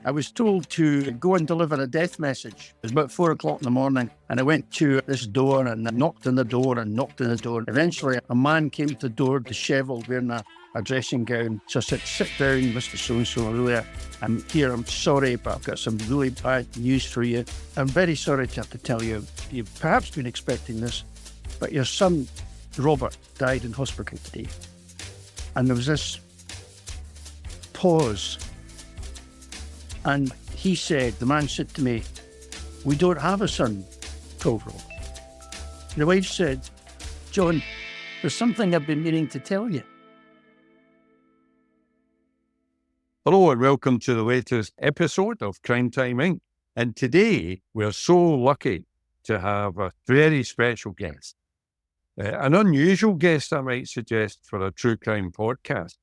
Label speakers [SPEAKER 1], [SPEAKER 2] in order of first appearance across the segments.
[SPEAKER 1] I was told to go and deliver a death message. It was about 4 o'clock in the morning, and I went to this door and I knocked on the door and knocked on the door. Eventually, a man came to the door, dishevelled, wearing a dressing gown. So I said, "Sit down, Mr. So-and-so, really. I'm here, I'm sorry, but I've got some really bad news for you. I'm very sorry to have to tell you, you've perhaps been expecting this, but your son, Robert, died in hospital today." And there was this pause. And he said, the man said to me, "We don't have a son, Cobra." The wife said, "John, there's something I've been meaning to tell you."
[SPEAKER 2] Hello and welcome to the latest episode of Crime Time Inc. And today we're so lucky to have a very special guest. An unusual guest, I might suggest, for a true crime podcast.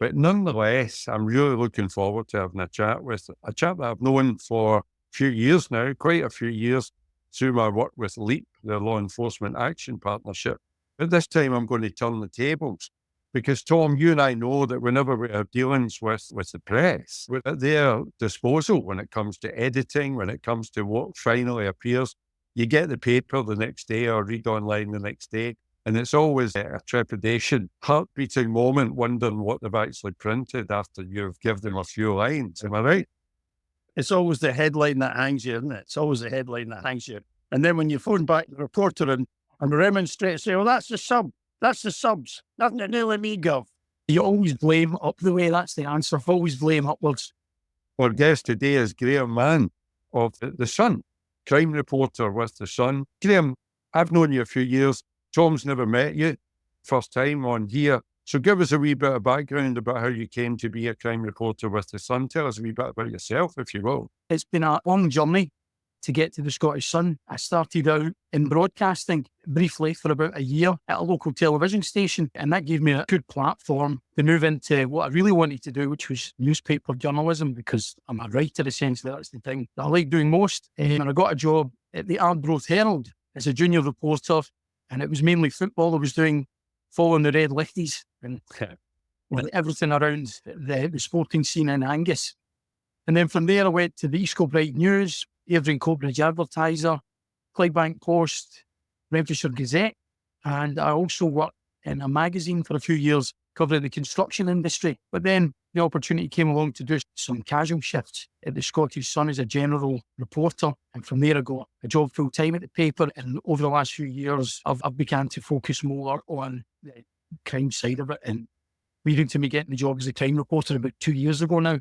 [SPEAKER 2] But nonetheless, I'm really looking forward to having a chat that I've known for a few years now, quite a few years, through my work with LEAP, the Law Enforcement Action Partnership. But this time I'm going to turn the tables because, Tom, you and I know that whenever we have dealings with the press, we're at their disposal when it comes to editing, when it comes to what finally appears. You get the paper the next day or read online the next day. And it's always a trepidation, heart-beating moment, wondering what they've actually printed after you've given them a few lines. Am I right?
[SPEAKER 1] It's always the headline that hangs you, isn't it? It's always the headline that hangs you. And then when you phone back the reporter and remonstrate, say, "Well, that's the sub. That's the subs. Nothing to do with me, Gov." You always blame up the way. That's the answer. Always blame upwards.
[SPEAKER 2] Our guest today is Graeme Mann of the Sun, crime reporter with the Sun. Graeme, I've known you a few years. Tom's never met you, first time on here. So give us a wee bit of background about how you came to be a crime reporter with the Sun. Tell us a wee bit about yourself, if you will.
[SPEAKER 1] It's been a long journey to get to the Scottish Sun. I started out in broadcasting briefly for about a year at a local television station, and that gave me a good platform to move into what I really wanted to do, which was newspaper journalism, because I'm a writer, essentially. That's the thing that I like doing most. And I got a job at the Arbroath Herald as a junior reporter. And it was mainly football I was doing, following the Red Lichties and everything around the sporting scene in Angus. And then from there I went to the East Kilbride News, Airdrie Coatbridge Advertiser, Clydebank Post, Renfrewshire Gazette, and I also worked in a magazine for a few years covering the construction industry. But then the opportunity came along to do some casual shifts at the Scottish Sun as a general reporter. And from there I got a job full-time at the paper. And over the last few years, I've began to focus more on the crime side of it, and leading to me getting the job as a crime reporter about 2 years ago now.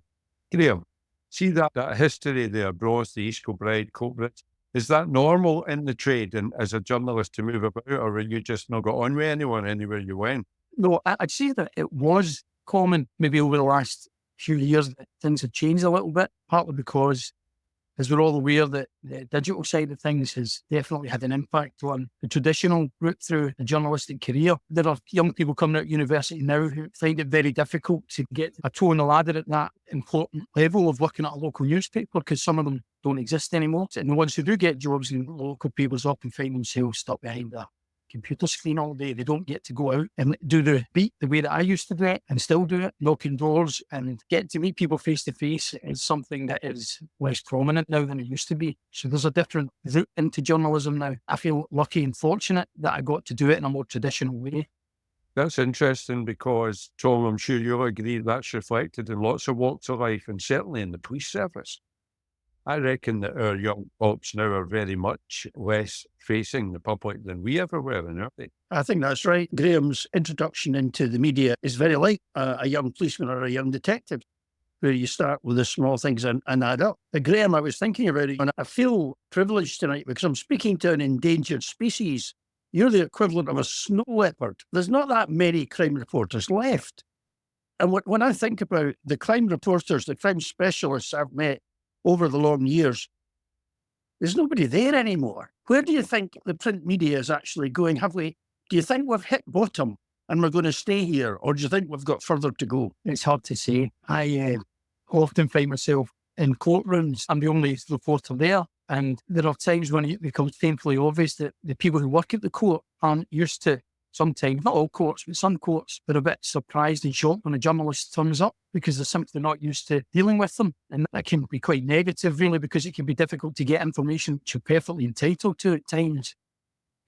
[SPEAKER 2] Graeme, see that history there, Arbroath, the East Kilbride, Coatbridge. Is that normal in the trade and as a journalist to move about, or were you just not got on with anyone anywhere you went?
[SPEAKER 1] No, I'd say that it was common maybe over the last few years that things have changed a little bit, partly because, as we're all aware, that the digital side of things has definitely had an impact on the traditional route through the journalistic career. There are young people coming out of university now who find it very difficult to get a toe on the ladder at that important level of working at a local newspaper, because some of them don't exist anymore. And the ones who do get jobs in local papers often find themselves stuck behind a computer screen all day. They don't get to go out and do the beat the way that I used to do it and still do it, knocking doors and getting to meet people face to face is something that is less prominent now than it used to be. So there's a different route into journalism now. I feel lucky and fortunate that I got to do it in a more traditional way.
[SPEAKER 2] That's interesting because, Tom, I'm sure you'll agree that's reflected in lots of walks of life and certainly in the police service. I reckon that our young folks now are very much less facing the public than we ever were, aren't they?
[SPEAKER 1] I think that's right. Graeme's introduction into the media is very like a young policeman or a young detective, where you start with the small things and add up. But Graeme, I was thinking about it, and I feel privileged tonight because I'm speaking to an endangered species. You're the equivalent of a snow leopard. There's not that many crime reporters left. And when I think about the crime reporters, the crime specialists I've met over the long years, there's nobody there anymore. Where do you think the print media is actually going? Do you think we've hit bottom and we're going to stay here, or do you think we've got further to go? It's hard to say. I often find myself in courtrooms. I'm the only reporter there, and there are times when it becomes painfully obvious that the people who work at the court aren't used to sometimes, not all courts, but some courts are a bit surprised and shocked when a journalist turns up because they're simply not used to dealing with them. And that can be quite negative, really, because it can be difficult to get information which you're perfectly entitled to at times.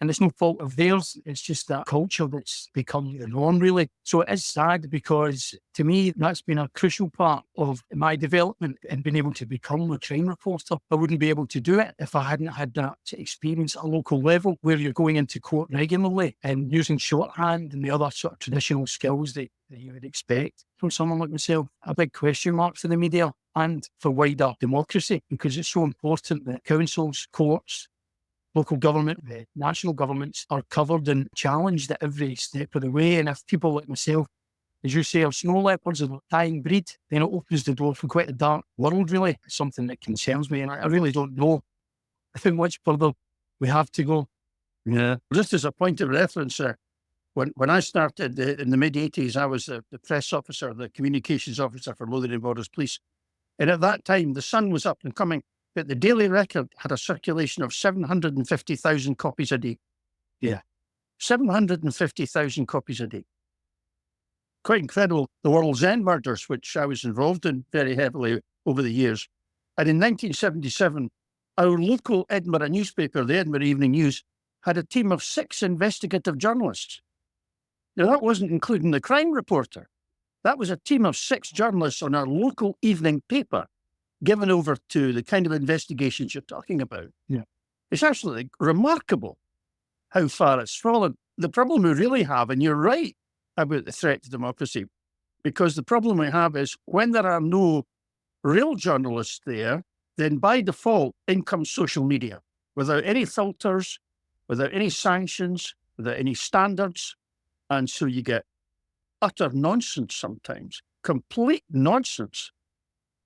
[SPEAKER 1] And it's no fault of theirs. It's just that culture that's become the norm, really. So it is sad because, to me, that's been a crucial part of my development and being able to become a crime reporter. I wouldn't be able to do it if I hadn't had that experience at a local level where you're going into court regularly and using shorthand and the other sort of traditional skills that you would expect from someone like myself. A big question mark for the media and for wider democracy, because it's so important that councils, courts, local government, the national governments are covered and challenged at every step of the way. And if people like myself, as you say, are snow leopards and a dying breed, then it opens the door for quite a dark world, really. It's something that concerns me, and I really don't know how much further we have to go.
[SPEAKER 3] Yeah. Just as a point of reference, when I started in the mid-'80s, I was the press officer, the communications officer for Lothian Borders Police. And at that time, the sun was up and coming. But the Daily Record had a circulation of 750,000 copies a day.
[SPEAKER 1] Yeah.
[SPEAKER 3] 750,000 copies a day. Quite incredible. The World's End murders, which I was involved in very heavily over the years. And in 1977, our local Edinburgh newspaper, the Edinburgh Evening News, had a team of 6 investigative journalists. Now, that wasn't including the crime reporter. That was a team of 6 journalists on our local evening paper, given over to the kind of investigations you're talking about.
[SPEAKER 1] Yeah.
[SPEAKER 3] It's absolutely remarkable how far it's fallen. The problem we really have, and you're right about the threat to democracy, because the problem we have is when there are no real journalists there, then by default, in comes social media, without any filters, without any sanctions, without any standards. And so you get utter nonsense sometimes, complete nonsense,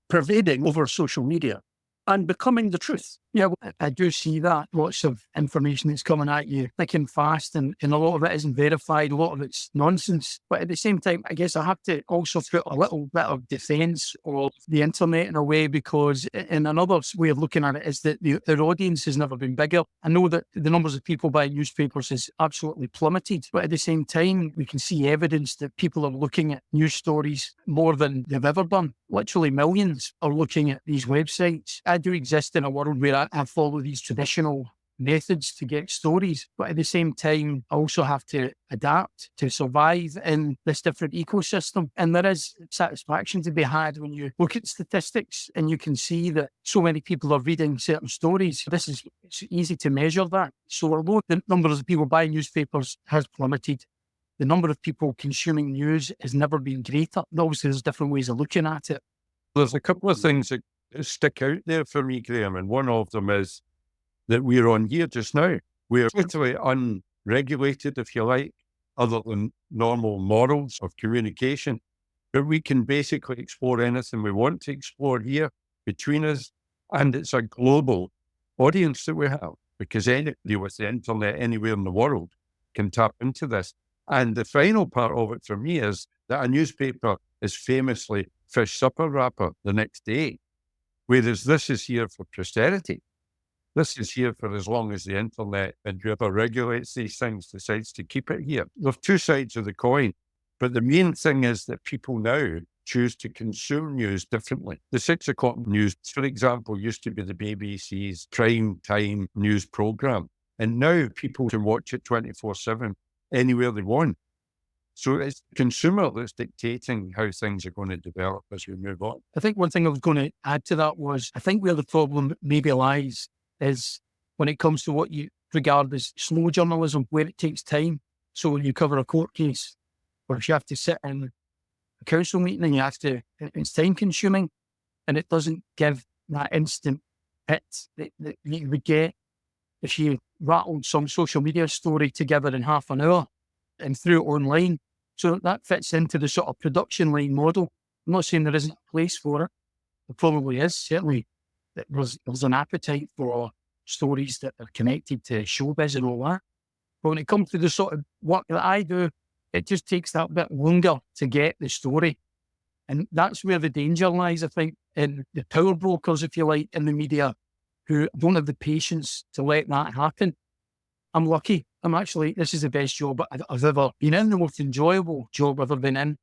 [SPEAKER 3] pervading over social media and becoming the truth.
[SPEAKER 1] Yeah, well, I do see that. Lots of information that's coming at you thick and fast, and a lot of it isn't verified, a lot of it's nonsense. But at the same time, I guess I have to also put a little bit of defence of the internet in a way, because in another way of looking at it is that their audience has never been bigger. I know that the numbers of people buying newspapers has absolutely plummeted, but at the same time, we can see evidence that people are looking at news stories more than they've ever done. Literally millions are looking at these websites. I do exist in a world where I follow these traditional methods to get stories, but at the same time, I also have to adapt to survive in this different ecosystem. And there is satisfaction to be had when you look at statistics and you can see that so many people are reading certain stories. It's easy to measure that. So although the number of people buying newspapers has plummeted, the number of people consuming news has never been greater. And obviously, there's different ways of looking at it.
[SPEAKER 2] There's a couple of things that stick out there for me, Graeme, and one of them is that we're on here just now. We're totally unregulated, if you like, other than normal models of communication. But we can basically explore anything we want to explore here between us, and it's a global audience that we have, because anybody with the internet anywhere in the world can tap into this. And the final part of it for me is that a newspaper is famously fish supper wrapper the next day, whereas this is here for posterity. This is here for as long as the internet and whoever regulates these things decides to keep it here. There are 2 sides of the coin, but the main thing is that people now choose to consume news differently. The 6 o'clock news, for example, used to be the BBC's prime time news programme, and now people can watch it 24/7 anywhere they want. So it's the consumer that's dictating how things are going to develop as we move on.
[SPEAKER 1] I think one thing I was going to add to that was, I think where the problem maybe lies is when it comes to what you regard as slow journalism, where it takes time. So when you cover a court case, or if you have to sit in a council meeting and it's time consuming, and it doesn't give that instant hit that you would get if you rattled some social media story together in half an hour and threw it online. So that fits into the sort of production line model. I'm not saying there isn't a place for it. There probably is. Certainly there's an appetite for stories that are connected to showbiz and all that. But when it comes to the sort of work that I do, it just takes that bit longer to get the story. And that's where the danger lies, I think, in the power brokers, if you like, in the media, who don't have the patience to let that happen. I'm lucky this is the best job I've ever been in, the most enjoyable job I've ever been in.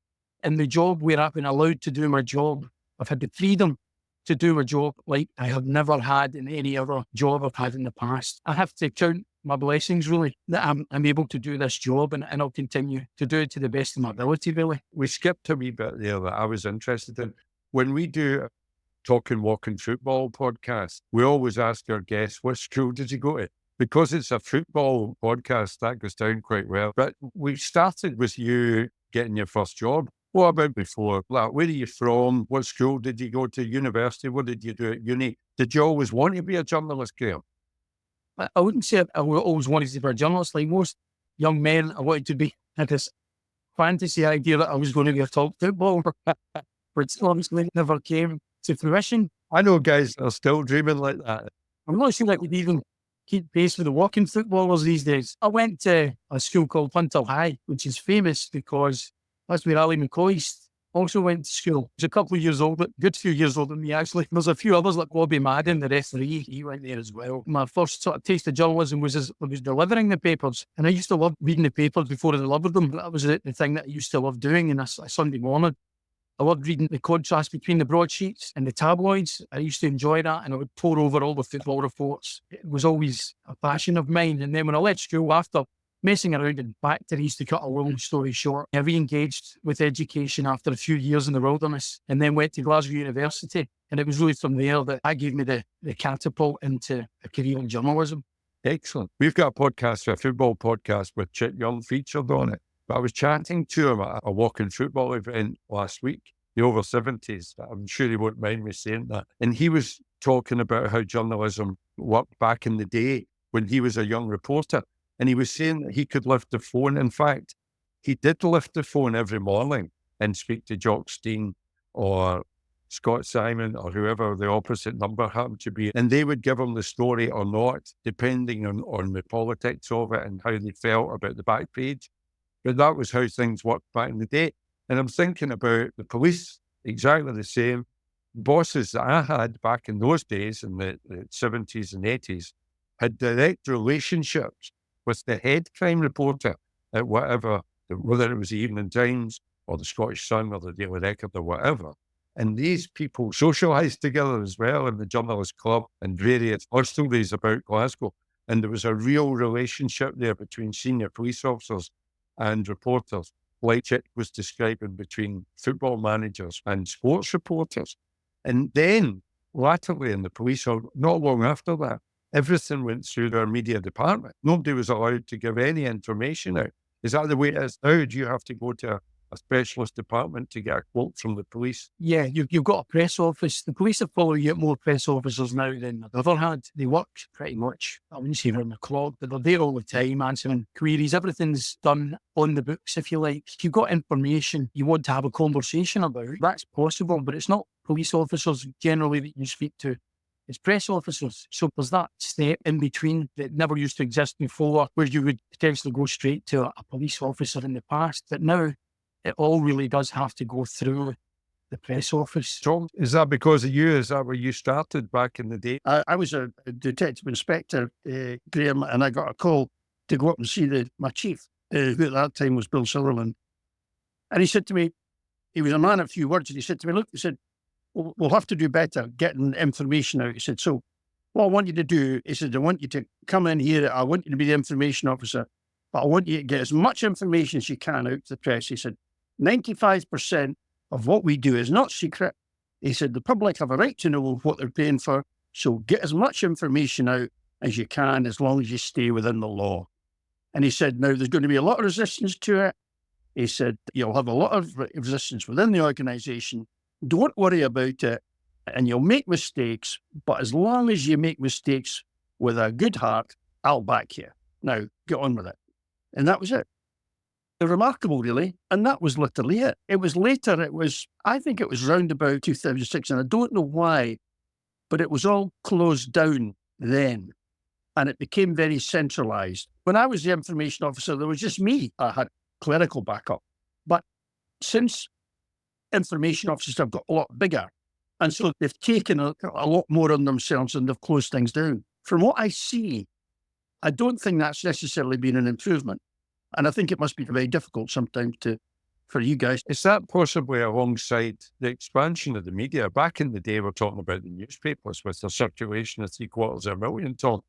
[SPEAKER 1] And the job where I've been allowed to do my job, I've had the freedom to do my job like I have never had in any other job I've had in the past. I have to count my blessings, really, that I'm able to do this job, and I'll continue to do it to the best of my ability, really.
[SPEAKER 2] We skipped a wee bit there that I was interested in. When we do a Talking Walking Football podcast, we always ask our guests, what school did you go to? Because it's a football podcast, that goes down quite well. But we started with you getting your first job. What about before? Like, where are you from? What school did you go to? University? What did you do at uni? Did you always want to be a journalist, Graeme?
[SPEAKER 1] I wouldn't say I always wanted to be a journalist. Like most young men, I wanted to be, had this fantasy idea that I was going to be a top footballer, but obviously never came to fruition.
[SPEAKER 2] I know guys that are still dreaming like that.
[SPEAKER 1] I'm not sure I could even keep pace with the walking footballers these days. I went to a school called Punter High, which is famous because that's where Ali McCoist also went to school. He's a couple of years old, good few years older than me, actually. There's a few others like Bobby Madden, the referee. He went there as well. My first sort of taste of journalism was as I was delivering the papers. And I used to love reading the papers before I delivered them. That was the thing that I used to love doing on a Sunday morning. I loved reading the contrast between the broadsheets and the tabloids. I used to enjoy that, and I would pore over all the football reports. It was always a passion of mine. And then when I left school, after messing around in factories, to cut a long story short, I re-engaged with education after a few years in the wilderness, and then went to Glasgow University. And it was really from there that I gave me the catapult into a career in journalism.
[SPEAKER 2] Excellent. We've got a podcast, a football podcast with Chip Young featured on it. But I was chatting to him at a walking football event last week, the over 70s. I'm sure he won't mind me saying that. And he was talking about how journalism worked back in the day when he was a young reporter. And he was saying that he could lift the phone. In fact, he did lift the phone every morning and speak to Jock Stein or Scott Simon or whoever the opposite number happened to be. And they would give him the story or not, depending on the politics of it and how they felt about the back page. But that was how things worked back in the day. And I'm thinking about the police, exactly the same. Bosses that I had back in those days, in the 70s and 80s, had direct relationships with the head crime reporter at whatever, whether it was the Evening Times or the Scottish Sun or the Daily Record or whatever. And these people socialised together as well in the Journalist Club and various hostelries about Glasgow. And there was a real relationship there between senior police officers and reporters, like Chip was describing, between football managers and sports reporters. And then, latterly in the police, or not long after that, everything went through their media department. Nobody was allowed to give any information out. Is that the way it is now? Do you have to go to a specialist department to get a quote from the police?
[SPEAKER 1] Yeah, you've got a press office. The police are probably get more press officers now than they've ever had. They work pretty much, I wouldn't say around the clock, but they're there all the time answering queries. Everything's done on the books, if you like. If you've got information you want to have a conversation about, that's possible, but it's not police officers generally that you speak to. It's press officers. So there's that step in between that never used to exist before, where you would potentially go straight to a police officer in the past. But now it all really does have to go through the press office.
[SPEAKER 2] So is that because of you? Is that where you started back in the day?
[SPEAKER 3] I was a detective inspector, Graeme, and I got a call to go up and see my chief, who at that time was Bill Sutherland. And he said to me, he was a man of few words, and he said to me, look, he said, we'll have to do better getting information out. He said, so what I want you to do, he said, I want you to come in here, I want you to be the information officer, but I want you to get as much information as you can out to the press. He said, 95% of what we do is not secret. He said, the public have a right to know what they're paying for, so get as much information out as you can, as long as you stay within the law. And he said, now there's going to be a lot of resistance to it. He said, you'll have a lot of resistance within the organisation. Don't worry about it, and you'll make mistakes, but as long as you make mistakes with a good heart, I'll back you. Now, get on with it. And that was it. Remarkable, really. And that was literally it. It was later, I think it was round about 2006, and I don't know why, but it was all closed down then, and it became very centralised. When I was the information officer, there was just me. I had clerical backup. But since information officers have got a lot bigger, and so they've taken a lot more on themselves and they've closed things down. From what I see, I don't think that's necessarily been an improvement. And I think it must be very difficult sometimes for you guys.
[SPEAKER 2] Is that possibly alongside the expansion of the media? Back in the day, we're talking about the newspapers with a circulation of 750,000 ton.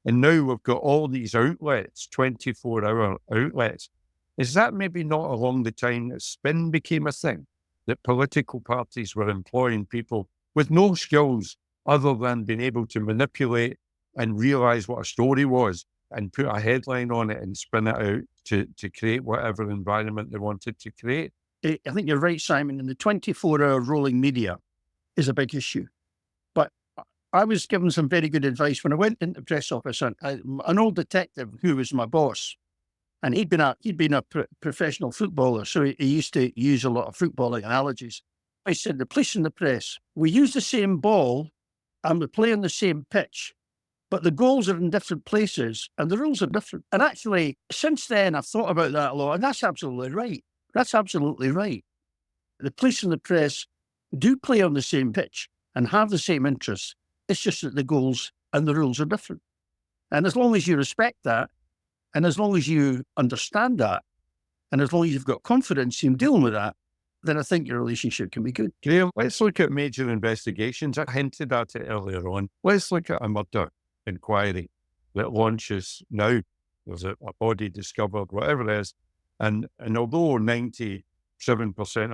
[SPEAKER 2] And now we've got all these outlets, 24-hour outlets. Is that maybe not along the time that spin became a thing? That political parties were employing people with no skills other than being able to manipulate and realise what a story was and put a headline on it and spin it out to create whatever environment they wanted to create?
[SPEAKER 3] I think you're right, Simon, and the 24-hour rolling media is a big issue. But I was given some very good advice when I went into the press office. An old detective who was my boss, and he'd been a professional footballer, so he used to use a lot of footballing analogies. I said, the police and the press, we use the same ball and we play on the same pitch, but the goals are in different places and the rules are different. And actually, since then, I've thought about that a lot, and that's absolutely right. That's absolutely right. The police and the press do play on the same pitch and have the same interests. It's just that the goals and the rules are different. And as long as you respect that, and as long as you understand that, and as long as you've got confidence in dealing with that, then I think your relationship can be good.
[SPEAKER 2] Graeme, let's look at major investigations. I hinted at it earlier on. Let's look at a murder inquiry that launches now. There's a body discovered, whatever it is. And although 97%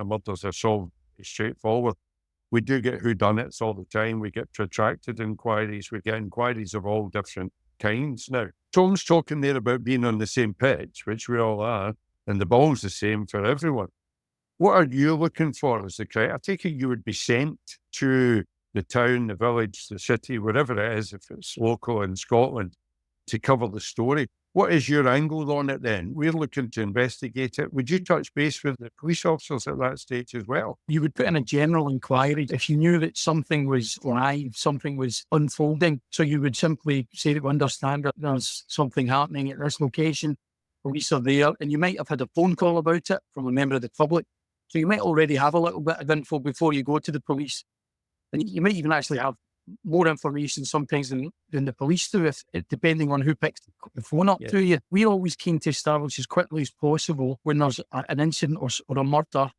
[SPEAKER 2] of murders are solved straightforward, we do get whodunits all the time. We get protracted inquiries. We get inquiries of all different kinds now. Tom's talking there about being on the same pitch, which we all are, and the ball's the same for everyone. What are you looking for as the crime? I take it you would be sent to the town, the village, the city, wherever it is, if it's local in Scotland, to cover the story. What is your angle on it then? We're looking to investigate it. Would you touch base with the police officers at that stage as well?
[SPEAKER 1] You would put in a general inquiry if you knew that something was live, something was unfolding. So you would simply say that we understand that there's something happening at this location. Police are there, and you might have had a phone call about it from a member of the public. So you might already have a little bit of info before you go to the police. And you might even actually have more information sometimes than the police do, depending on who picks the phone up to you. We're always keen to establish as quickly as possible when there's an incident or a murder.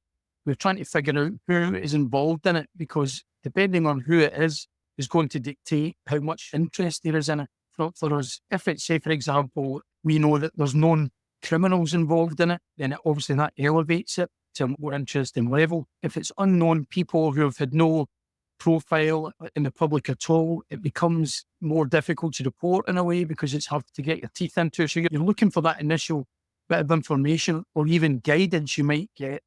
[SPEAKER 1] We're trying to figure out who is involved in it, because depending on who it is going to dictate how much interest there is in it. For us, if it's, say, for example, we know that there's known criminals involved in it, then obviously that elevates it to a more interesting level. If it's unknown people who have had no profile in the public at all, it becomes more difficult to report in a way, because it's hard to get your teeth into. So you're looking for that initial bit of information or even guidance you might get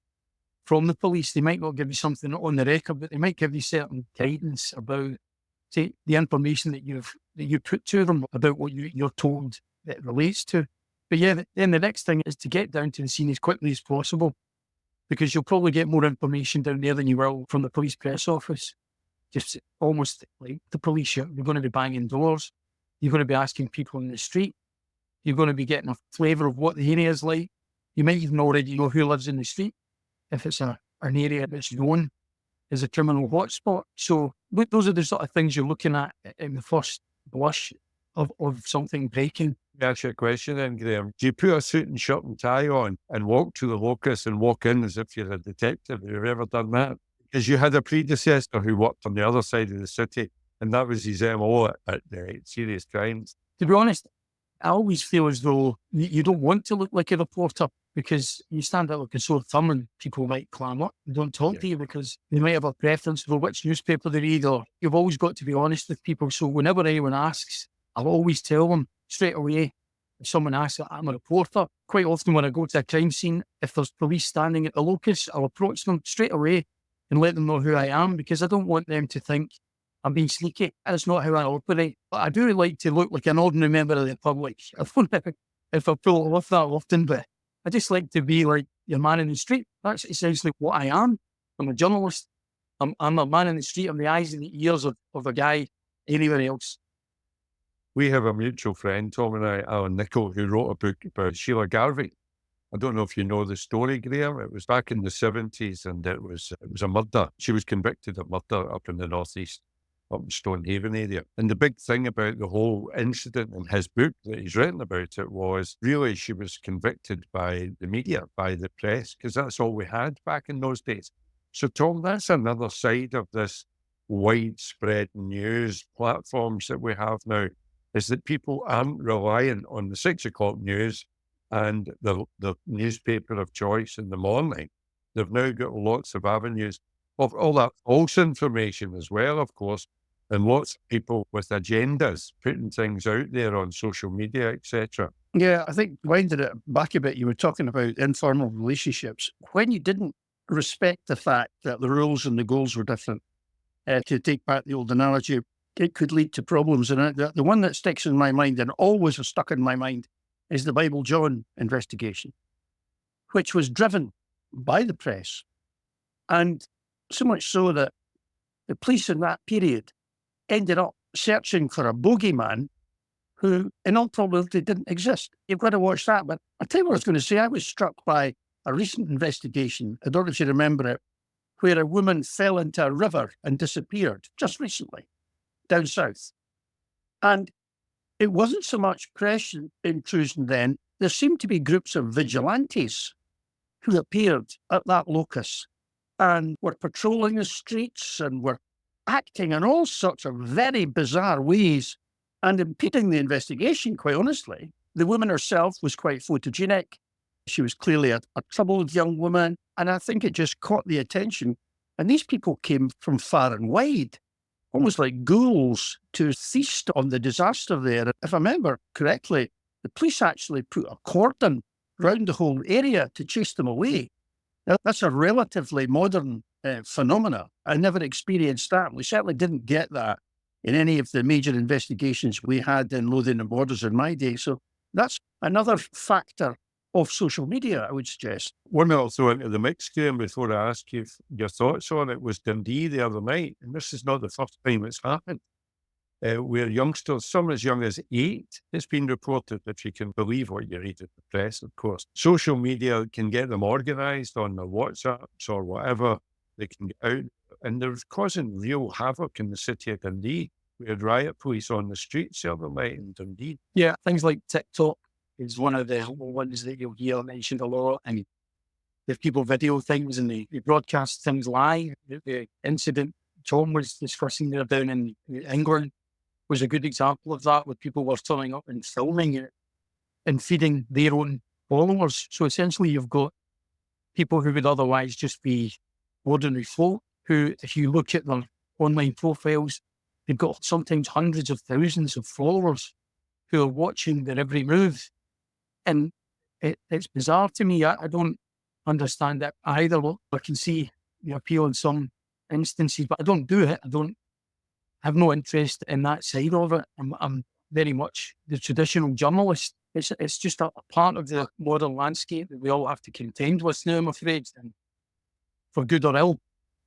[SPEAKER 1] from the police. They might not give you something on the record, but they might give you certain guidance about, say, the information that you put to them about what you're told that it relates to. But yeah, then the next thing is to get down to the scene as quickly as possible, because you'll probably get more information down there than you will from the police press office. Just almost like the police, you're going to be banging doors. You're going to be asking people in the street. You're going to be getting a flavour of what the area is like. You might even already know who lives in the street, if it's an area that's known as a criminal hotspot. So those are the sort of things you're looking at in the first blush of something breaking.
[SPEAKER 2] That's your question then, Graeme. Do you put a suit and shirt and tie on and walk to the locus and walk in as if you're a detective? Have you ever done that? Because you had a predecessor who worked on the other side of the city, and that was his MO at serious crimes.
[SPEAKER 1] To be honest, I always feel as though you don't want to look like a reporter, because you stand out like a sore thumb and people might clam up and don't talk to you because they might have a preference for which newspaper they read, or you've always got to be honest with people. So whenever anyone asks, I'll always tell them straight away. If someone asks, I'm a reporter. Quite often when I go to a crime scene, if there's police standing at the locus, I'll approach them straight away and let them know who I am, because I don't want them to think I'm being sneaky. That's not how I operate. But I do like to look like an ordinary member of the public. I don't know if I pull it off that often, but I just like to be like your man in the street. That's essentially what I am. I'm a journalist. I'm a man in the street. I'm the eyes and the ears of a guy anywhere else.
[SPEAKER 2] We have a mutual friend, Tom and I, Alan Nichol, who wrote a book about Sheila Garvey. I don't know if you know the story, Graeme. It was back in the 70s, and it was a murder. She was convicted of murder up in the northeast up in Stonehaven area. And the big thing about the whole incident in his book that he's written about it was really she was convicted by the media, by the press, because that's all we had back in those days. So, Tom, that's another side of this widespread news platforms that we have now, is that people aren't reliant on the 6 o'clock news and the newspaper of choice in the morning. They've now got lots of avenues of all that false information as well, of course, and lots of people with agendas putting things out there on social media, etc.
[SPEAKER 3] Yeah, I think winding it back a bit, you were talking about informal relationships. When you didn't respect the fact that the rules and the goals were different, to take back the old analogy, it could lead to problems. And the one that sticks in my mind and always has stuck in my mind is the Bible John investigation, which was driven by the press. And so much so that the police in that period ended up searching for a bogeyman who, in all probability, didn't exist. You've got to watch that. But I'll tell you what I was going to say. I was struck by a recent investigation, I don't know if you remember it, where a woman fell into a river and disappeared just recently down south. And it wasn't so much press intrusion then. There seemed to be groups of vigilantes who appeared at that locus and were patrolling the streets and were acting in all sorts of very bizarre ways and impeding the investigation, quite honestly. The woman herself was quite photogenic. She was clearly a troubled young woman, and I think it just caught the attention. And these people came from far and wide, almost like ghouls, to feast on the disaster there. If I remember correctly, the police actually put a cordon round the whole area to chase them away. Now, that's a relatively modern phenomena. I never experienced that. We certainly didn't get that in any of the major investigations we had in Lothian and Borders in my day. So that's another factor of social media, I would suggest.
[SPEAKER 2] One I'll throw into the mix, Graeme, before I ask you your thoughts on it, was Dundee the other night. And this is not the first time it's happened. Where youngsters, some as young as 8, it's been reported, if you can believe what you read in the press, of course. Social media can get them organised on their WhatsApps or whatever. They can get out, and they're causing real havoc in the city of Dundee. We had riot police on the streets the other night in Dundee.
[SPEAKER 1] Yeah, things like TikTok is one of the ones that you'll hear mentioned a lot. And if people video things and they broadcast things live, the incident Tom was discussing there down in England was a good example of that, where people were turning up and filming it and feeding their own followers. So essentially you've got people who would otherwise just be ordinary folk who, if you look at their online profiles, they've got sometimes hundreds of thousands of followers who are watching their every move. And it's bizarre to me. I don't understand that either. I can see the appeal in some instances, but I don't do it. I don't have no interest in that side of it. I'm very much the traditional journalist. It's just a part of the modern landscape that we all have to contend with now, I'm afraid, and for good or ill.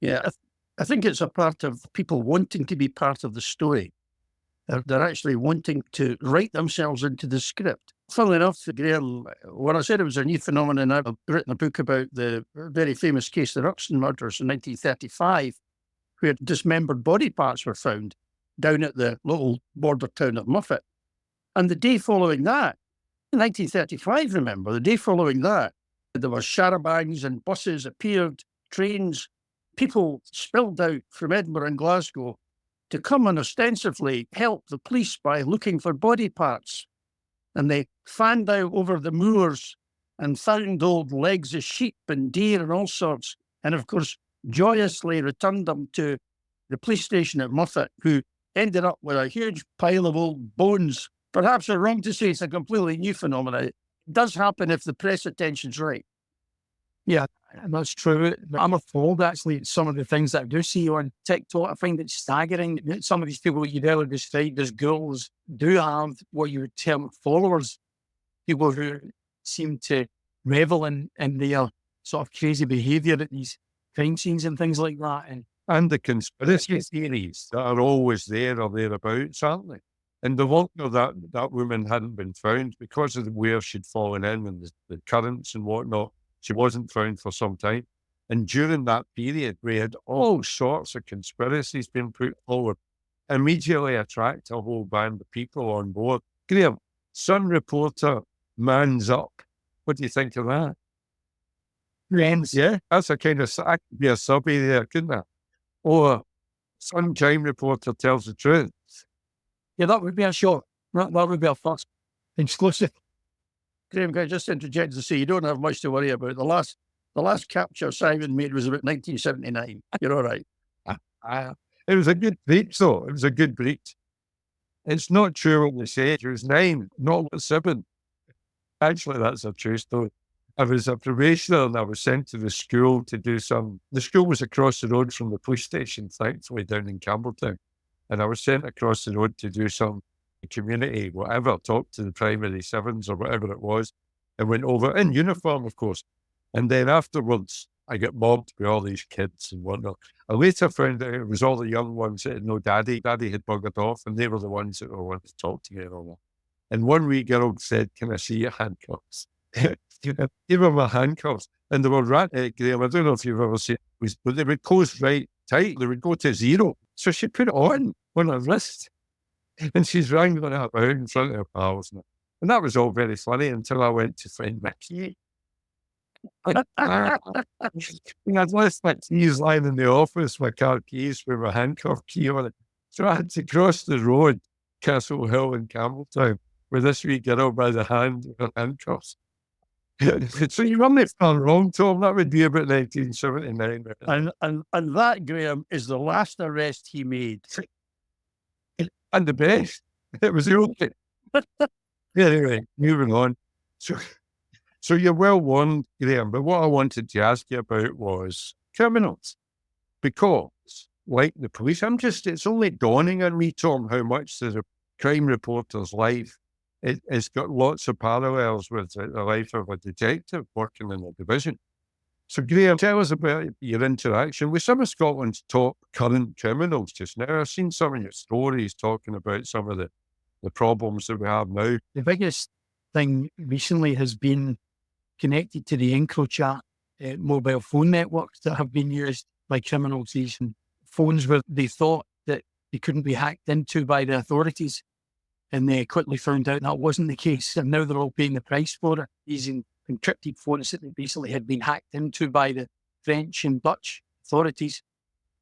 [SPEAKER 3] Yeah, I think it's a part of people wanting to be part of the story. They're actually wanting to write themselves into the script. Funnily enough, Graeme, when I said it was a new phenomenon, I've written a book about the very famous case, the Ruxton murders in 1935, where dismembered body parts were found down at the little border town of Muffet. And the day following that, in 1935, remember, the day following that, there were charabancs and buses appeared, trains, people spilled out from Edinburgh and Glasgow to come and ostensibly help the police by looking for body parts. And they fanned out over the moors and found old legs of sheep and deer and all sorts. And of course, joyously returned them to the police station at Muffet, who ended up with a huge pile of old bones. Perhaps I'm wrong to say it's a completely new phenomenon. It does happen if the press attention's right.
[SPEAKER 1] Yeah, that's true. I'm appalled, actually, at some of the things that I do see on TikTok. I find it staggering. Some of these people that you'd earlier described as ghouls do have what you would term followers, people who seem to revel in their sort of crazy behaviour at these crime scenes and things like that.
[SPEAKER 2] And the conspiracy theories that are always there or thereabouts, aren't they? And the longer that woman hadn't been found, because of where she'd fallen in and the currents and whatnot, she wasn't found for some time. And during that period, we had all sorts of conspiracies being put forward. immediately attract a whole band of people on board. Graeme, Sun reporter Mann's up. What do you think of that?
[SPEAKER 1] Friends.
[SPEAKER 2] Yeah, that's a kind of, that could be a subby there, couldn't it? Or Sun crime reporter tells the truth.
[SPEAKER 1] Yeah, that would be a shot. That would be a first exclusive.
[SPEAKER 3] Graeme, can I just interject to say you don't have much to worry about. The last capture Simon made was about 1979. You're all right.
[SPEAKER 2] It was a good breach, though. It was a good breach. It's not true what they say. It was 9, not 7. Actually, that's a true story. I was a probationer and I was sent to the school to do some. The school was across the road from the police station, thankfully, down in Campbelltown. And I was sent across the road to do some community, whatever, talk to the primary 7s or whatever it was, and went over in uniform, of course. And then afterwards, I got mobbed by all these kids and whatnot. I later found out it was all the young ones that had no daddy. Daddy had buggered off, and they were the ones that were wanting to talk to me and all that. And one wee girl said, "Can I see your handcuffs?" Give her my handcuffs. And they were Graeme, I don't know if you've ever seen it, but they would close right tight. They would go to 0. So she put it on her wrist. And she's wrangling it about in front of her pals. And that was all very funny until I went to find my key. And I'd left my keys lying in the office, my car keys with my handcuff key on it. So I had to cross the road, Castle Hill in Campbelltown, with this wee girl by the hand with her handcuffs. So you run it far wrong, Tom. That would be about 1979.
[SPEAKER 3] And that, Graeme, is the last arrest he made.
[SPEAKER 2] And the best. It was okay. Anyway, moving on. So you're well warned, Graeme, but what I wanted to ask you about was criminals. Because, like the police, it's only dawning on me, Tom, how much the crime reporter's life, it's got lots of parallels with the life of a detective working in a division. So, Graeme, tell us about your interaction with some of Scotland's top current criminals just now. I've seen some of your stories talking about some of the problems that we have now.
[SPEAKER 1] The biggest thing recently has been connected to the EncroChat mobile phone networks that have been used by criminals. These phones where they thought that they couldn't be hacked into by the authorities, and they quickly found out that wasn't the case, and now they're all paying the price for it. These encrypted phones that they basically had been hacked into by the French and Dutch authorities,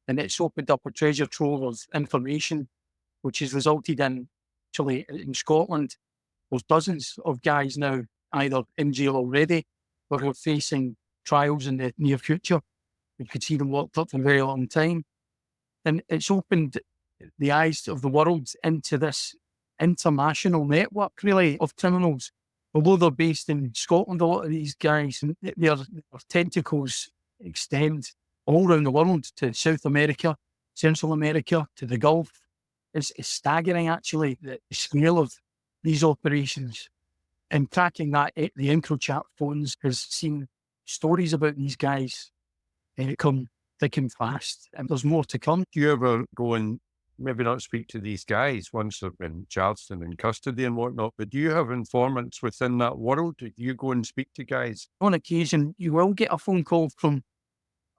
[SPEAKER 1] and it's opened up a treasure trove of information, which has resulted in, actually, in Scotland, there's dozens of guys now either in jail already or who are facing trials in the near future. We could see them locked up for a very long time. And it's opened the eyes of the world into this international network, really, of criminals. Although they're based in Scotland, a lot of these guys, their tentacles extend all around the world, to South America, Central America, to the Gulf. It's staggering, actually, the scale of these operations. And tracking that, the EncroChat phones has seen stories about these guys come thick and fast, and there's more to come.
[SPEAKER 2] Do you ever go and maybe not speak to these guys once they're in Charleston in custody and whatnot, but do you have informants within that world? Do you go and speak to guys?
[SPEAKER 1] On occasion, you will get a phone call from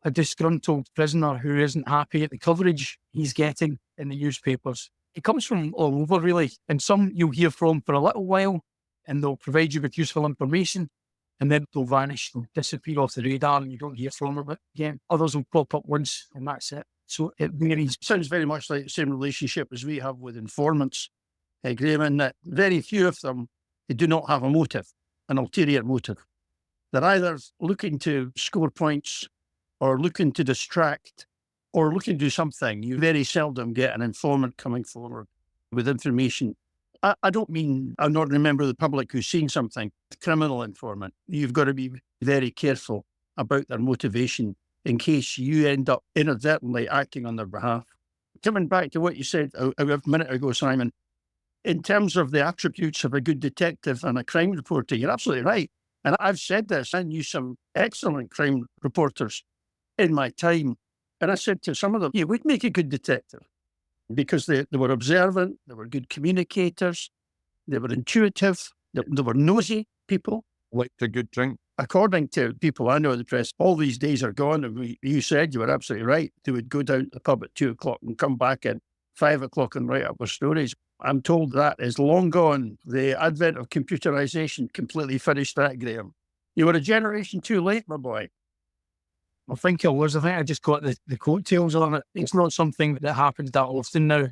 [SPEAKER 1] a disgruntled prisoner who isn't happy at the coverage he's getting in the newspapers. It comes from all over, really, and some you'll hear from for a little while, and they'll provide you with useful information, and then they'll vanish and disappear off the radar, and you don't hear from them again. Others will pop up once, and that's it. So it varies.
[SPEAKER 3] Sounds very much like the same relationship as we have with informants, Graeme, in that very few of them, they do not have a motive, an ulterior motive. They're either looking to score points or looking to distract or looking to do something. You very seldom get an informant coming forward with information. I don't mean an ordinary member of the public who's seen something, criminal informant. You've got to be very careful about their motivation in case you end up inadvertently acting on their behalf. Coming back to what you said a minute ago, Simon, in terms of the attributes of a good detective and a crime reporter, you're absolutely right. And I've said this, I knew some excellent crime reporters in my time. And I said to some of them, you would make a good detective because they were observant, they were good communicators, they were intuitive, they were nosy people.
[SPEAKER 2] Liked a good drink.
[SPEAKER 3] According to people I know in the press, all these days are gone. And you said you were absolutely right. They would go down to the pub at 2:00 and come back at 5 o'clock and write up our stories. I'm told that is long gone. The advent of computerization completely finished that, Graeme. You were a generation too late, my boy.
[SPEAKER 1] I think I was. I think I just got the coattails on it. It's not something that happens that often now.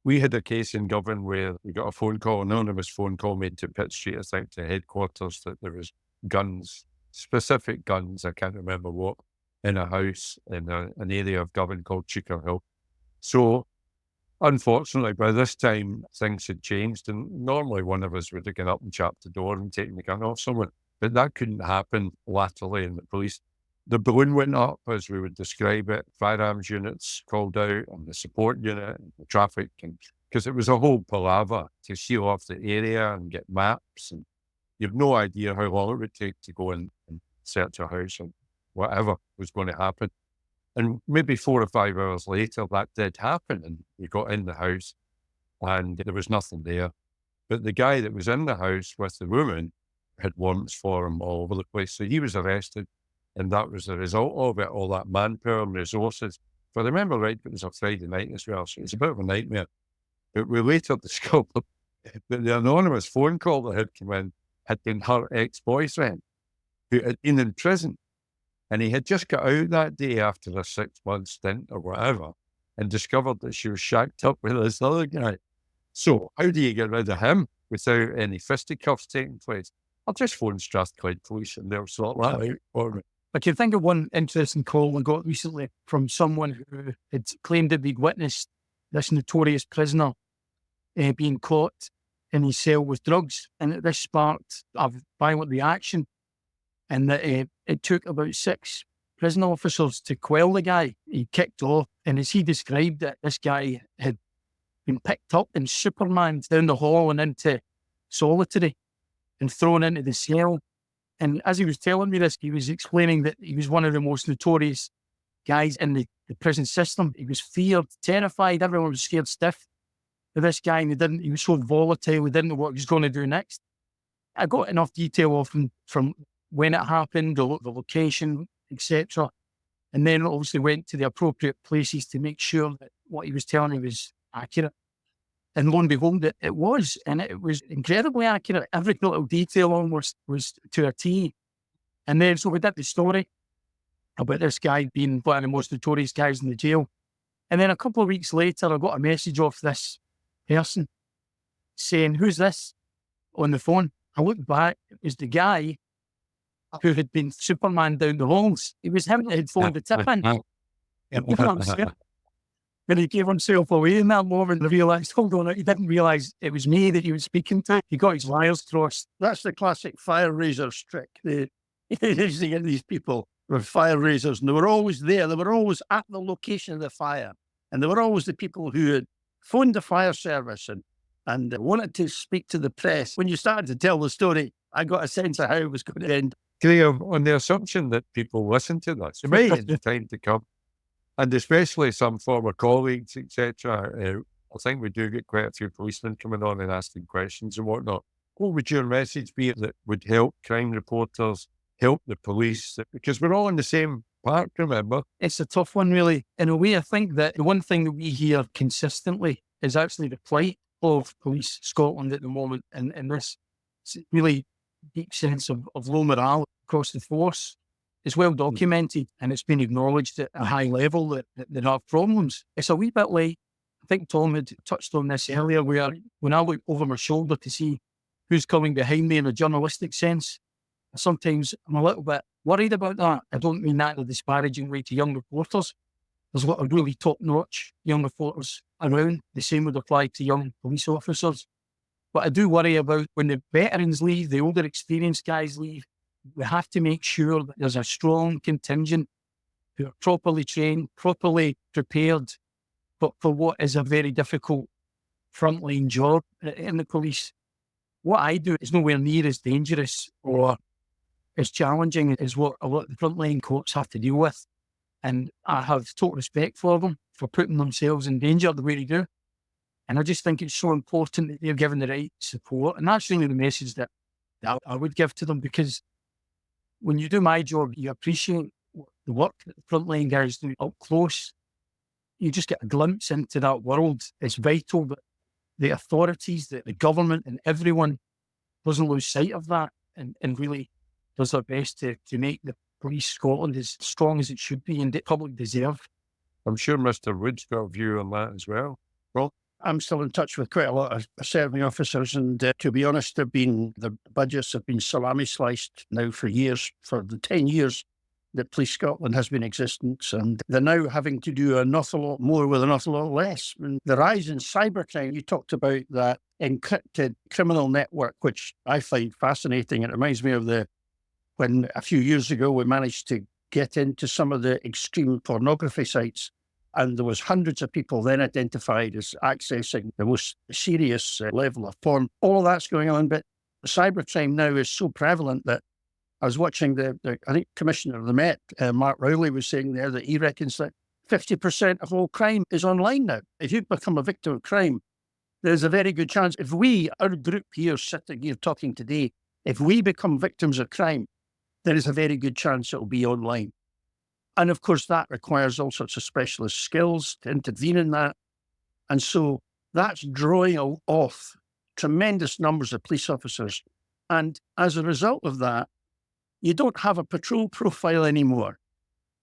[SPEAKER 2] We had a case in Govan where we got a phone call, an anonymous phone call made to Pitt Street, I think, to headquarters, that there was guns, specific guns, I can't remember what, in a house in an area of Govan called Cheeker Hill. So, unfortunately, by this time, things had changed, and normally one of us would have gone up and chapped the door and taken the gun off someone, but that couldn't happen latterly in the police. The balloon went up, as we would describe it, firearms units called out, and the support unit, and the traffic, and because it was a whole palaver to seal off the area and get maps, and you've no idea how long it would take to go and search a house and whatever was going to happen. And maybe 4 or 5 hours later, that did happen, and we got in the house, and there was nothing there. But the guy that was in the house with the woman had warrants for him all over the place, so he was arrested. And that was the result of it, all that manpower and resources. If I remember right, it was a Friday night as well, so it's a bit of a nightmare. But we later discovered that the anonymous phone call that had come in had been her ex-boyfriend, who had been in prison. And he had just got out that day after a 6-month stint or whatever, and discovered that she was shacked up with this other guy. So how do you get rid of him without any fisticuffs taking place? I'll just phone Strathclyde Police and they'll sort that out for me.
[SPEAKER 1] I can think of one interesting call I got recently from someone who had claimed that they'd witnessed this notorious prisoner being caught in his cell with drugs. And this sparked a violent reaction. And that it took about 6 prison officers to quell the guy. He kicked off. And as he described it, this guy had been picked up and Supermaned down the hall and into solitary and thrown into the cell. And as he was telling me this, he was explaining that he was one of the most notorious guys in the prison system. He was feared, terrified. Everyone was scared stiff of this guy, and he was so volatile, he didn't know what he was going to do next. I got enough detail off him from when it happened, the location, etc. And then obviously went to the appropriate places to make sure that what he was telling me was accurate. And lo and behold, it was. And it was incredibly accurate. Every little detail almost was to a T. And then, so we did the story about this guy being one of the most notorious guys in the jail. And then a couple of weeks later, I got a message off this person saying, "Who's this?" on the phone. I looked back, it was the guy who had been Superman down the halls. It was him that had phoned the tip in. When he gave himself away in that moment, I realised, hold on, he didn't realise it was me that he was speaking to. He got his wires crossed.
[SPEAKER 3] That's the classic fire raisers trick. They used to get these people with fire raisers, and they were always there. They were always at the location of the fire. And they were always the people who had phoned the fire service and wanted to speak to the press. When you started to tell the story, I got a sense of how it was going to end.
[SPEAKER 2] Graeme, on the assumption that people listen to this, maybe in the time to come, and especially some former colleagues, etc., I think we do get quite a few policemen coming on and asking questions and whatnot. What would your message be that would help crime reporters, help the police? Because we're all in the same part, remember?
[SPEAKER 1] It's a tough one, really. In a way, I think that the one thing that we hear consistently is actually the plight of police Scotland at the moment, and this really deep sense of low morale across the force. It's well documented and it's been acknowledged at a high level that there are problems. It's a wee bit like, I think Tom had touched on this earlier, where when I look over my shoulder to see who's coming behind me in a journalistic sense, sometimes I'm a little bit worried about that. I don't mean that in a disparaging way to young reporters. There's a lot of really top-notch young reporters around. The same would apply to young police officers. But I do worry about when the veterans leave, the older experienced guys leave, we have to make sure that there's a strong contingent who are properly trained, properly prepared, but for what is a very difficult frontline job in the police. What I do is nowhere near as dangerous or as challenging as what a lot of the frontline cops have to deal with. And I have total respect for them for putting themselves in danger the way they do. And I just think it's so important that they're given the right support. And that's really the message that I would give to them, because when you do my job, you appreciate the work that the frontline guys do up close. you just get a glimpse into that world. It's vital that the authorities, the government and everyone doesn't lose sight of that and really does their best to make the police Scotland as strong as it should be and the public deserve.
[SPEAKER 2] I'm sure Mr. Wood's got a view on that as well. Well,
[SPEAKER 3] I'm still in touch with quite a lot of serving officers, and to be honest, the budgets have been salami sliced now for years, for the 10 years that Police Scotland has been in existence, and they're now having to do an awful lot more with an awful lot less. And the rise in cybercrime, you talked about that encrypted criminal network, which I find fascinating. It reminds me of when a few years ago we managed to get into some of the extreme pornography sites, and there was hundreds of people then identified as accessing the most serious level of porn. All of that's going on, but cybercrime now is so prevalent that I was watching I think Commissioner of the Met, Mark Rowley, was saying there that he reckons that 50% of all crime is online now. If you become a victim of crime, there's a very good chance, if our group here sitting here talking today, if we become victims of crime, there is a very good chance it will be online. And of course, that requires all sorts of specialist skills to intervene in that. And so that's drawing off tremendous numbers of police officers. And as a result of that, you don't have a patrol profile anymore.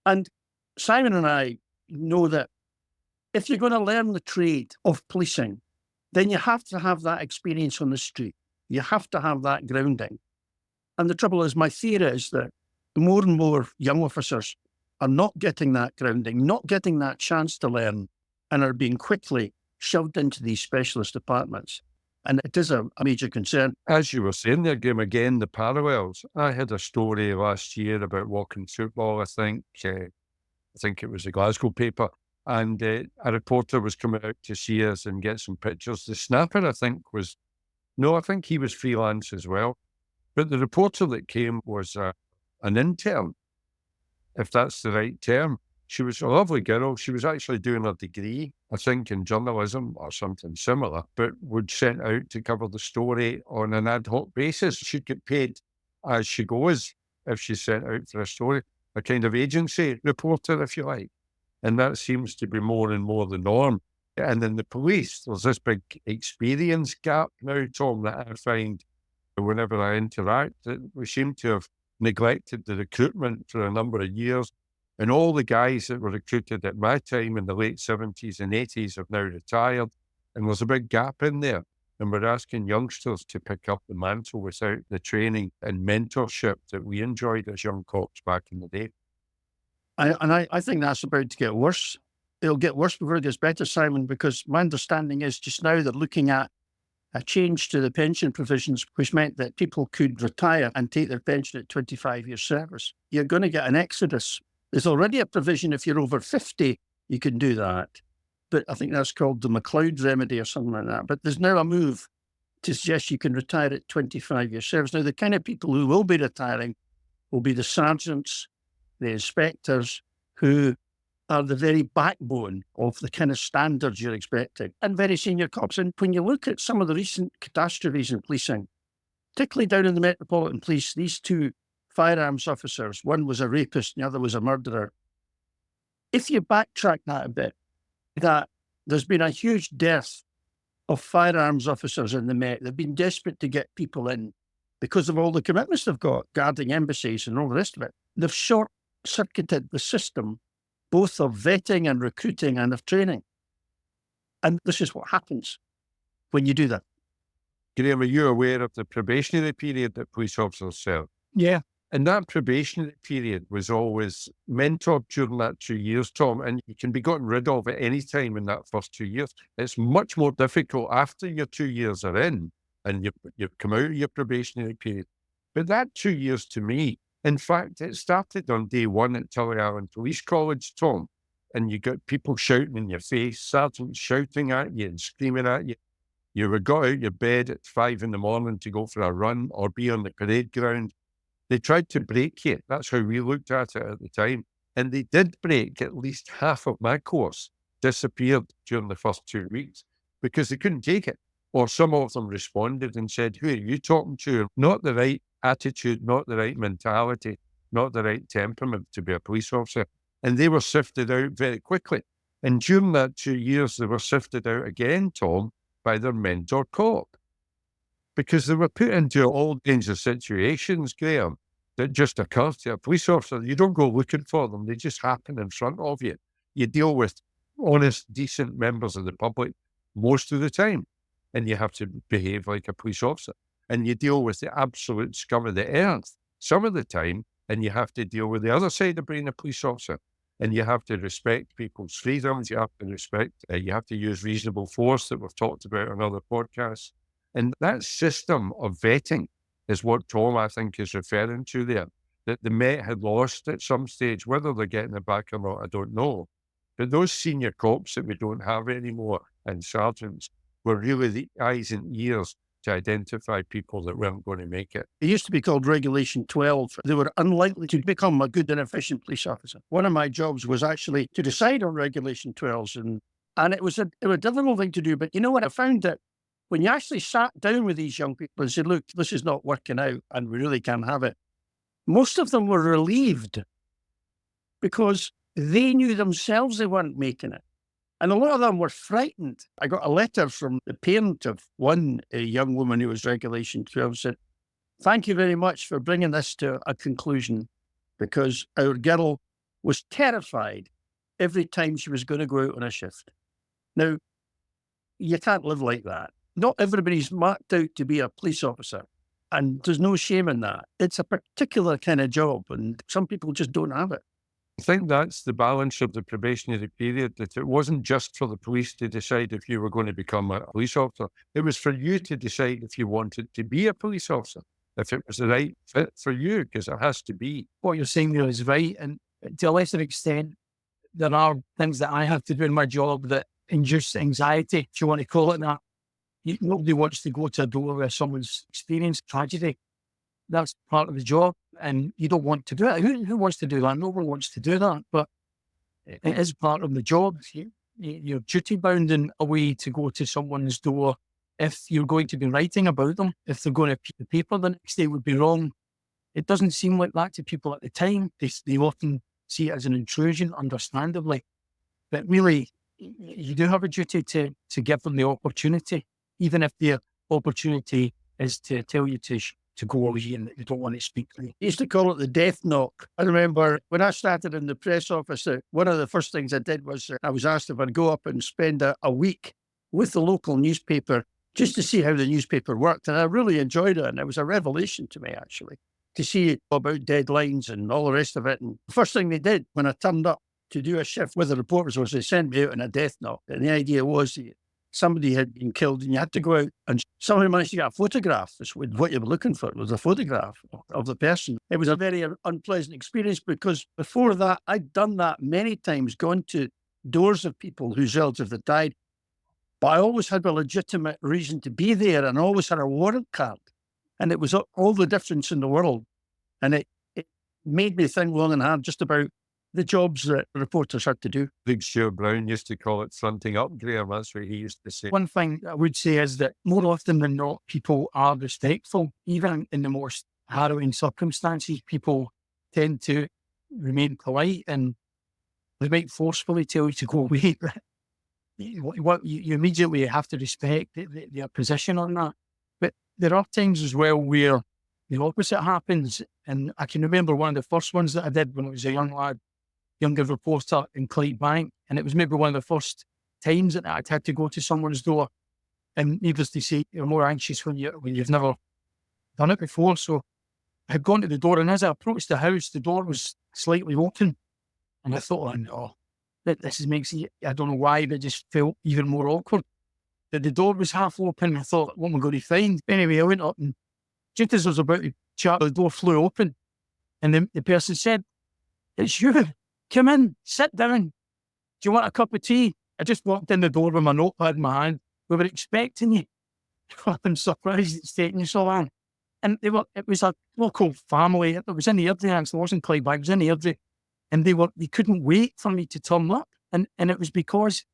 [SPEAKER 3] And Simon and I know that if you're going to learn the trade of policing, then you have to have that experience on the street. You have to have that grounding. And the trouble is, my theory is that more and more young officers are not getting that grounding, not getting that chance to learn, and are being quickly shoved into these specialist departments. And it is a major concern.
[SPEAKER 2] As you were saying there, Graeme, again, the parallels. I had a story last year about walking football, I think. I think it was a Glasgow paper. And a reporter was coming out to see us and get some pictures. The snapper, I think he was freelance as well. But the reporter that came was an intern, if that's the right term. She was a lovely girl. She was actually doing her degree, I think, in journalism or something similar, but would sent out to cover the story on an ad hoc basis. She'd get paid as she goes if she's sent out for a story, a kind of agency reporter, if you like. And that seems to be more and more the norm. And in the police, there's this big experience gap now, Tom, that I find whenever I interact, that we seem to have neglected the recruitment for a number of years. And all the guys that were recruited at my time in the late 70s and 80s have now retired. And there's a big gap in there. And we're asking youngsters to pick up the mantle without the training and mentorship that we enjoyed as young cops back in the day.
[SPEAKER 3] I think that's about to get worse. It'll get worse before it gets better, Simon, because my understanding is just now they're looking at a change to the pension provisions, which meant that people could retire and take their pension at 25 years service. You're going to get an exodus. There's already a provision if you're over 50, you can do that. But I think that's called the McLeod remedy or something like that. But there's now a move to suggest you can retire at 25 years service. Now, the kind of people who will be retiring will be the sergeants, the inspectors, who are the very backbone of the kind of standards you're expecting, and very senior cops. And when you look at some of the recent catastrophes in policing, particularly down in the Metropolitan Police, these two firearms officers, one was a rapist, the other was a murderer. If you backtrack that a bit, that there's been a huge dearth of firearms officers in the Met. They've been desperate to get people in because of all the commitments they've got, guarding embassies and all the rest of it. They've short-circuited the system, both of vetting and recruiting and of training. And this is what happens when you do that.
[SPEAKER 2] Graeme, are you aware of the probationary period that police officers serve?
[SPEAKER 1] Yeah.
[SPEAKER 2] And that probationary period was always mentored during that 2 years, Tom, and you can be gotten rid of at any time in that first 2 years. It's much more difficult after your 2 years are in and you've come out of your probationary period. But that 2 years to me, in fact, it started on day one at Tullyallen Police College, Tom, and you got people shouting in your face, sergeants shouting at you and screaming at you. You were got out your bed at 5 a.m. to go for a run or be on the parade ground. They tried to break you. That's how we looked at it at the time. And they did break. At least half of my course disappeared during the first 2 weeks because they couldn't take it. Or some of them responded and said, who are you talking to? Not the right attitude, not the right mentality, not the right temperament to be a police officer. And they were sifted out very quickly. And during that 2 years, they were sifted out again, Tom, by their mentor cop. Because they were put into all kinds of situations, Graeme, that just occur to a police officer. You don't go looking for them. They just happen in front of you. You deal with honest, decent members of the public most of the time, and you have to behave like a police officer. And you deal with the absolute scum of the earth some of the time, and you have to deal with the other side of being a police officer. And you have to respect people's freedoms. You have to respect, you have to use reasonable force that we've talked about on other podcasts. And that system of vetting is what Tom, I think, is referring to there, that the Met had lost at some stage. Whether they're getting it back or not, I don't know. But those senior cops that we don't have anymore and sergeants were really the eyes and ears to identify people that weren't going to make it.
[SPEAKER 3] It used to be called Regulation 12. They were unlikely to become a good and efficient police officer. One of my jobs was actually to decide on Regulation 12s, and it was a difficult thing to do. But you know what? I found that when you actually sat down with these young people and said, look, this is not working out and we really can't have it, most of them were relieved because they knew themselves they weren't making it. And a lot of them were frightened. I got a letter from the parent of one young woman who was Regulation 12, said, thank you very much for bringing this to a conclusion, because our girl was terrified every time she was going to go out on a shift. Now, you can't live like that. Not everybody's marked out to be a police officer, and there's no shame in that. It's a particular kind of job, and some people just don't have it.
[SPEAKER 2] I think that's the balance of the probationary period, that it wasn't just for the police to decide if you were going to become a police officer. It was for you to decide if you wanted to be a police officer, if it was the right fit for you, because it has to be.
[SPEAKER 1] What you're saying there is right. And to a lesser extent, there are things that I have to do in my job that induce anxiety, if you want to call it that. Nobody wants to go to a door where someone's experienced tragedy. That's part of the job, and you don't want to do it. Who wants to do that? No one wants to do that, but it is part of the job. You're duty bound in a way to go to someone's door if you're going to be writing about them. If they're going to pick the paper the next day, would be wrong. It doesn't seem like that to people at the time. They often see it as an intrusion, understandably. But really, you do have a duty to give them the opportunity, even if the opportunity is to tell you to go away and you don't want to speak to me.
[SPEAKER 3] They used to call it the death knock. I remember when I started in the press office, one of the first things I did was I was asked if I'd go up and spend a week with the local newspaper just to see how the newspaper worked. And I really enjoyed it. And it was a revelation to me, actually, to see about deadlines and all the rest of it. And the first thing they did when I turned up to do a shift with the reporters was they sent me out on a death knock. And the idea was somebody had been killed and you had to go out and somebody managed to get a photograph. That's what you were looking for, was a photograph of the person. It was a very unpleasant experience because before that, I'd done that many times, gone to doors of people whose relatives had died, but I always had a legitimate reason to be there and always had a warrant card. And it was all the difference in the world. And it made me think long and hard just about the jobs that reporters had to do.
[SPEAKER 2] Big Stuart Brown used to call it fronting up, Graeme. That's what he used to say.
[SPEAKER 1] One thing I would say is that more often than not, people are respectful. Even in the most harrowing circumstances, people tend to remain polite and they might forcefully tell you to go away. You immediately have to respect their position on that. But there are times as well where the opposite happens. And I can remember one of the first ones that I did when I was a younger reporter in Clydebank, and it was maybe one of the first times that I'd had to go to someone's door. And needless to say, you're more anxious when you've never done it before. So I had gone to the door, and as I approached the house, the door was slightly open, and I thought, oh no, this makes it. I don't know why, but it just felt even more awkward. That the door was half open. I thought, what am I going to find? Anyway, I went up, and just as I was about to chat, the door flew open, and the person said, "It's you. Come in, sit down. Do you want a cup of tea?" I just walked in the door with my notepad in my hand. "We were expecting you." I'm surprised it's taking you so long. And it was a local family. It was in Airdrie, actually. It wasn't Clydebank, it was in Airdrie. And they couldn't wait for me to turn up. And it was because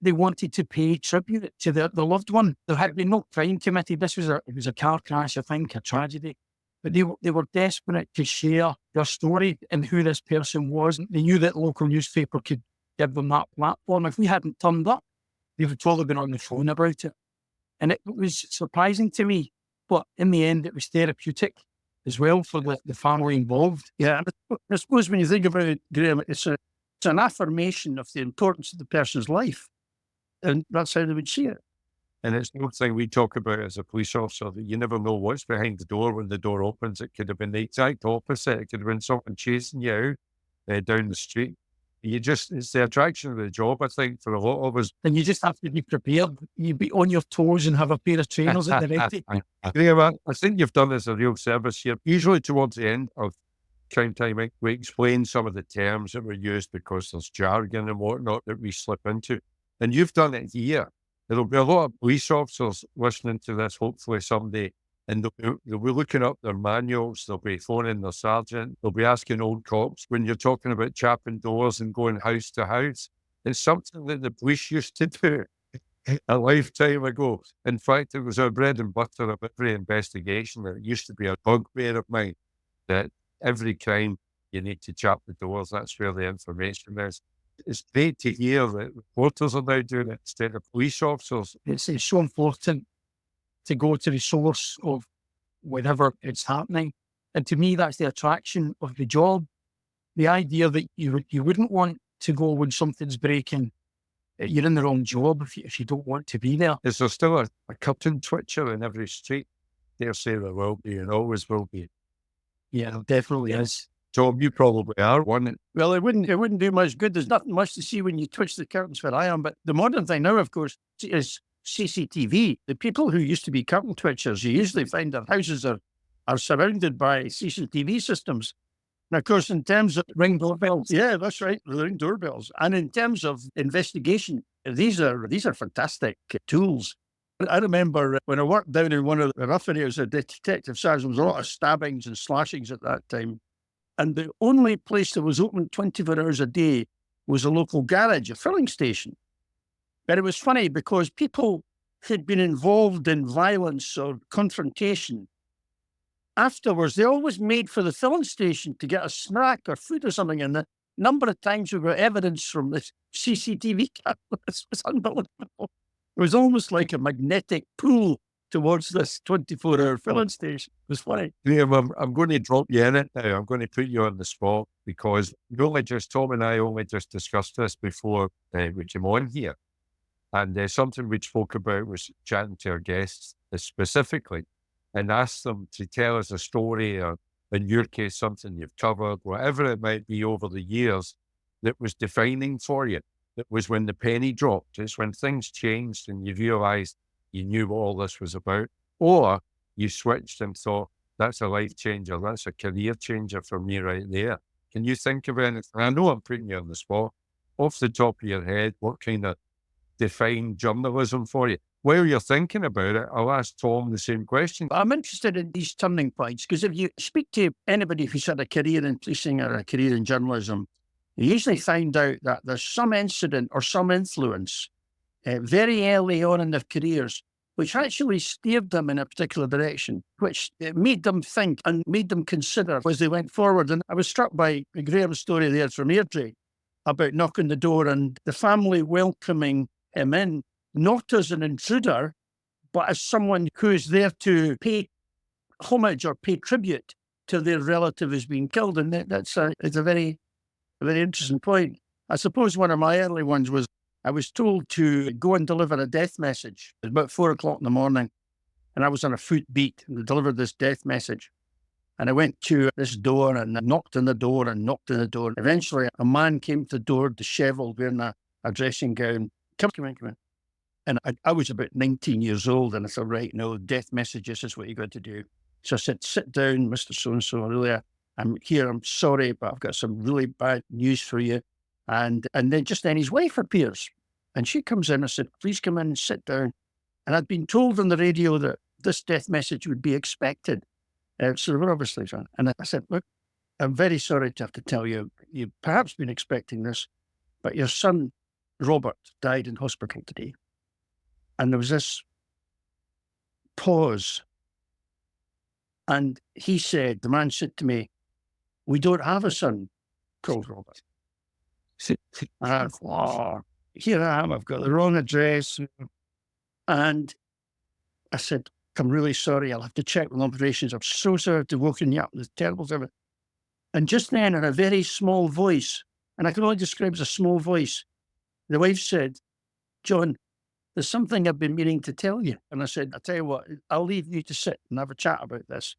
[SPEAKER 1] they wanted to pay tribute to their loved one. There had been no crime committed. It was a car crash, I think, a tragedy. But they were desperate to share their story and who this person was. They knew that the local newspaper could give them that platform. If we hadn't turned up, they would probably been on the phone about it. And it was surprising to me, but in the end, it was therapeutic as well for the family involved.
[SPEAKER 3] Yeah, I suppose when you think about it, Graeme, it's an affirmation of the importance of the person's life. And that's how they would see it.
[SPEAKER 2] And it's one thing we talk about as a police officer, that you never know what's behind the door when the door opens. It could have been the exact opposite. It could have been someone chasing you out down the street. It's the attraction of the job, I think, for a lot of us.
[SPEAKER 1] And you just have to be prepared. You be on your toes and have a pair of trainers at the ready.
[SPEAKER 2] Graeme, I think you've done us a real service here. Usually towards the end of Crime Time Inc., we explain some of the terms that were used because there's jargon and whatnot that we slip into. And you've done it here. There'll be a lot of police officers listening to this, hopefully someday, and they'll be looking up their manuals, they'll be phoning their sergeant, they'll be asking old cops when you're talking about chapping doors and going house to house. It's something that the police used to do a lifetime ago. In fact, it was our bread and butter of every investigation. It used to be a bugbear of mine that every crime you need to chap the doors. That's where the information is. It's great to hear that reporters are now doing it instead of police officers.
[SPEAKER 1] It's so important to go to the source of wherever it's happening. And to me, that's the attraction of the job. The idea that you wouldn't want to go when something's breaking. You're in the wrong job if you don't want to be there.
[SPEAKER 2] Is there still a curtain twitcher in every street? Dare say there will be and always will be.
[SPEAKER 1] Yeah, there definitely is.
[SPEAKER 2] Tom, you probably are one.
[SPEAKER 3] Well, it wouldn't do much good. There's nothing much to see when you twitch the curtains where I am. But the modern thing now, of course, is CCTV. The people who used to be curtain twitchers, you usually find their houses are surrounded by CCTV systems. And of course, in terms of
[SPEAKER 1] Ring doorbells.
[SPEAKER 3] yeah, that's right, the ring doorbells. And in terms of investigation, these are fantastic tools. I remember when I worked down in one of the rough areas of detective sergeant, there was a lot of stabbings and slashings at that time. And the only place that was open 24 hours a day was a local garage, a filling station. But it was funny because people who'd been involved in violence or confrontation, afterwards, they always made for the filling station to get a snack or food or something. And the number of times we got evidence from this CCTV cameras was unbelievable. It was almost like a magnetic pull towards this 24-hour filling station. It was funny.
[SPEAKER 2] Graeme, I'm going to drop you in it now. I'm going to put you on the spot because Tom and I only just discussed this before we came on here. And something we spoke about was chatting to our guests specifically and asked them to tell us a story or, in your case, something you've covered, whatever it might be over the years that was defining for you. That was when the penny dropped. It's when things changed and you realised you knew what all this was about, or you switched and thought, that's a life changer, that's a career changer for me right there. Can you think of anything? I know I'm putting you on the spot. Off the top of your head, what kind of defined journalism for you? While you're thinking about it, I'll ask Tom the same question.
[SPEAKER 3] I'm interested in these turning points because if you speak to anybody who's had a career in policing or a career in journalism, you usually find out that there's some incident or some influence very early on in their careers, which actually steered them in a particular direction, which made them think and made them consider as they went forward. And I was struck by Graeme's story there from E13 about knocking the door and the family welcoming him in, not as an intruder, but as someone who is there to pay homage or pay tribute to their relative who's been killed. And it's a very interesting point. I suppose one of my early ones was I was told to go and deliver a death message. It was about 4 o'clock in the morning, and I was on a foot beat and delivered this death message. And I went to this door and I knocked on the door and knocked on the door. Eventually, a man came to the door, disheveled, wearing a dressing gown. Come in. And I was about 19 years old, and I said, right, no, death messages is what you got to do. So I said, sit down, Mr. So-and-so, really, I'm here, I'm sorry, but I've got some really bad news for you. And then his wife appears, and she comes in. I said, please come in and sit down. And I'd been told on the radio that this death message would be expected. So we're obviously trying. And I said, look, I'm very sorry to have to tell you, you've perhaps been expecting this, but your son, Robert, died in hospital today. And there was this pause. And the man said to me, we don't have a son called Robert. Here I am, I've got the wrong address. And I said, I'm really sorry, I'll have to check with operations. I'm so sorry to woken you up. It's terrible service. And just then, in a very small voice, and I can only describe as a small voice, the wife said, John, there's something I've been meaning to tell you. And I said, I'll tell you what, I'll leave you to sit and have a chat about this.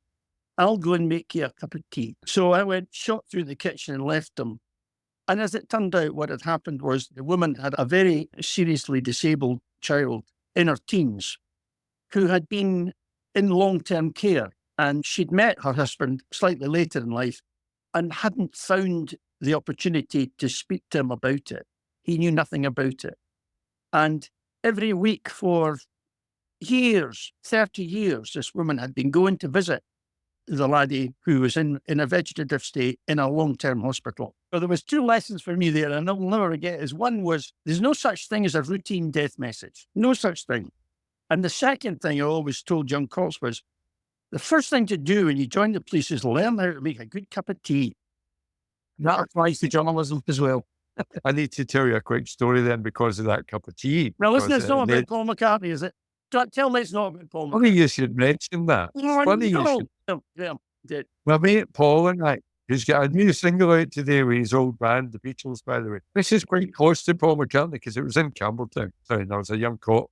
[SPEAKER 3] I'll go and make you a cup of tea. So I went, shot through the kitchen and left them. And as it turned out, what had happened was the woman had a very seriously disabled child in her teens who had been in long-term care. And she'd met her husband slightly later in life and hadn't found the opportunity to speak to him about it. He knew nothing about it. And every week for years, 30 years, this woman had been going to visit the laddie who was in a vegetative state in a long-term hospital. So there was two lessons for me there, and I'll never forget is one was there's no such thing as a routine death message. No such thing. And the second thing I always told young cops was the first thing to do when you join the police is learn how to make a good cup of tea.
[SPEAKER 1] That applies to journalism as well.
[SPEAKER 2] I need to tell you a quick story then because of that cup of tea.
[SPEAKER 3] Now listen,
[SPEAKER 2] because,
[SPEAKER 3] it's not about Paul McCartney, is it? Tell me it's not about Paul McCartney.
[SPEAKER 2] Funny you should mention that. Funny you should.
[SPEAKER 3] Yeah.
[SPEAKER 2] My mate Paul and I, who's got a new single out today with his old band, the Beatles, by the way. This is quite close to Paul McCartney because it was in Campbelltown. So I was a young cop.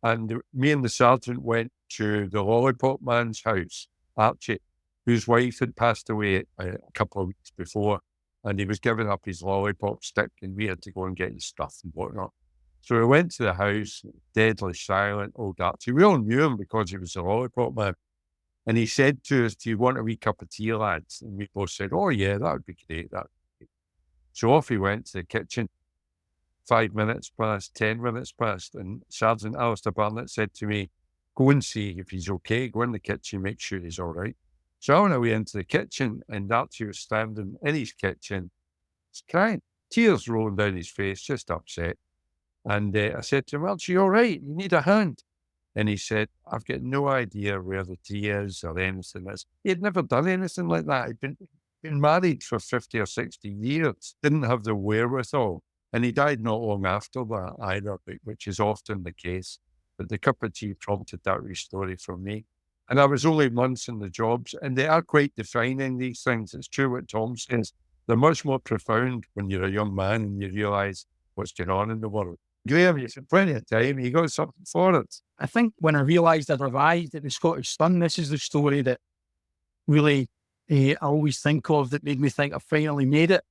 [SPEAKER 2] And me and the sergeant went to the Lollipop Man's house, Archie, whose wife had passed away a couple of weeks before. And he was giving up his lollipop stick and we had to go and get his stuff and whatnot. So we went to the house, deadly silent, old Archie. We all knew him because he was a Lollipop Man. And he said to us, do you want a wee cup of tea, lads? And we both said, oh yeah, that would be great. So off he went to the kitchen. 5 minutes past, 10 minutes past, and Sergeant Alistair Barnett said to me, go and see if he's okay. Go in the kitchen, make sure he's all right. So I went away into the kitchen, and Archie was standing in his kitchen, he's crying, tears rolling down his face, just upset. And I said to him, Archie, you all right? You need a hand? And he said, I've got no idea where the tea is or anything is. He had never done anything like that. He'd been married for 50 or 60 years, didn't have the wherewithal. And he died not long after that either, which is often the case. But the cup of tea prompted that wee story from me. And I was only months in the jobs, and they are quite defining, these things. It's true what Tom says. They're much more profound when you're a young man and you realise what's going on in the world. Graeme, you had plenty of time. You got something for it.
[SPEAKER 1] I think when I realised I'd arrived at the Scottish Sun, this is the story that really I always think of that made me think I finally made it.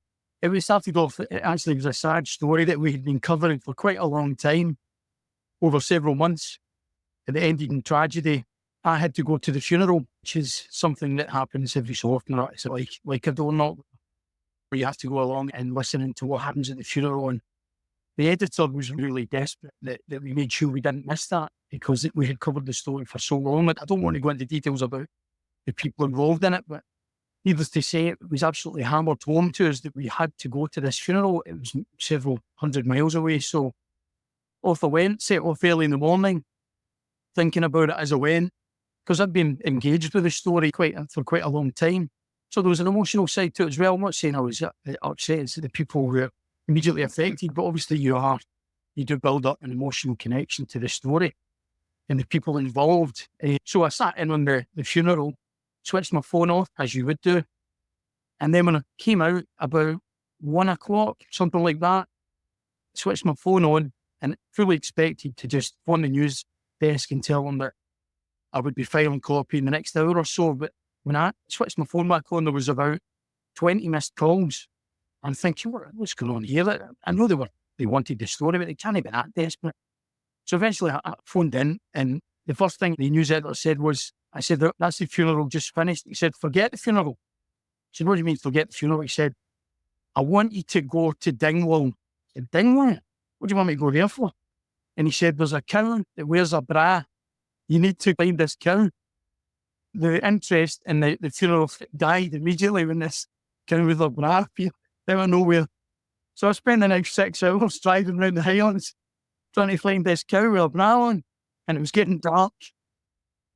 [SPEAKER 1] It was started off, it actually was a sad story that we had been covering for quite a long time, over several months, and it ended in tragedy. I had to go to the funeral, which is something that happens every so often. It's like a doorknock, where you have to go along and listen to what happens at the funeral. And the editor was really desperate that we made sure we didn't miss that because we had covered the story for so long. I don't want to go into details about the people involved in it, but needless to say, it was absolutely hammered home to us that we had to go to this funeral. It was several 100 miles away. So off I went, set off early in the morning, thinking about it as I went, because I'd been engaged with the story for quite a long time. So there was an emotional side to it as well. I'm not saying I was upset as the people who were immediately affected, but obviously you do build up an emotional connection to the story and the people involved. So I sat in on the funeral, switched my phone off, as you would do. And then when I came out about 1 o'clock, something like that, switched my phone on and fully expected to just phone the news desk and tell them that I would be filing copy in the next hour or so. But when I switched my phone back on, there was about 20 missed calls. I'm thinking, what's going on here? I know they wanted the story, but they can't be that desperate. So eventually I phoned in, and the first thing the news editor said was, I said, that's the funeral just finished. He said, forget the funeral. I said, what do you mean forget the funeral? He said, I want you to go to Dingwall. I said, Dingwall? What do you want me to go there for? And he said, there's a cow that wears a bra. You need to find this cow. The interest in the funeral died immediately when this cow with a bra appeared out of nowhere. So I spent the next 6 hours driving around the Highlands trying to find this cow with a bra on, and it was getting dark.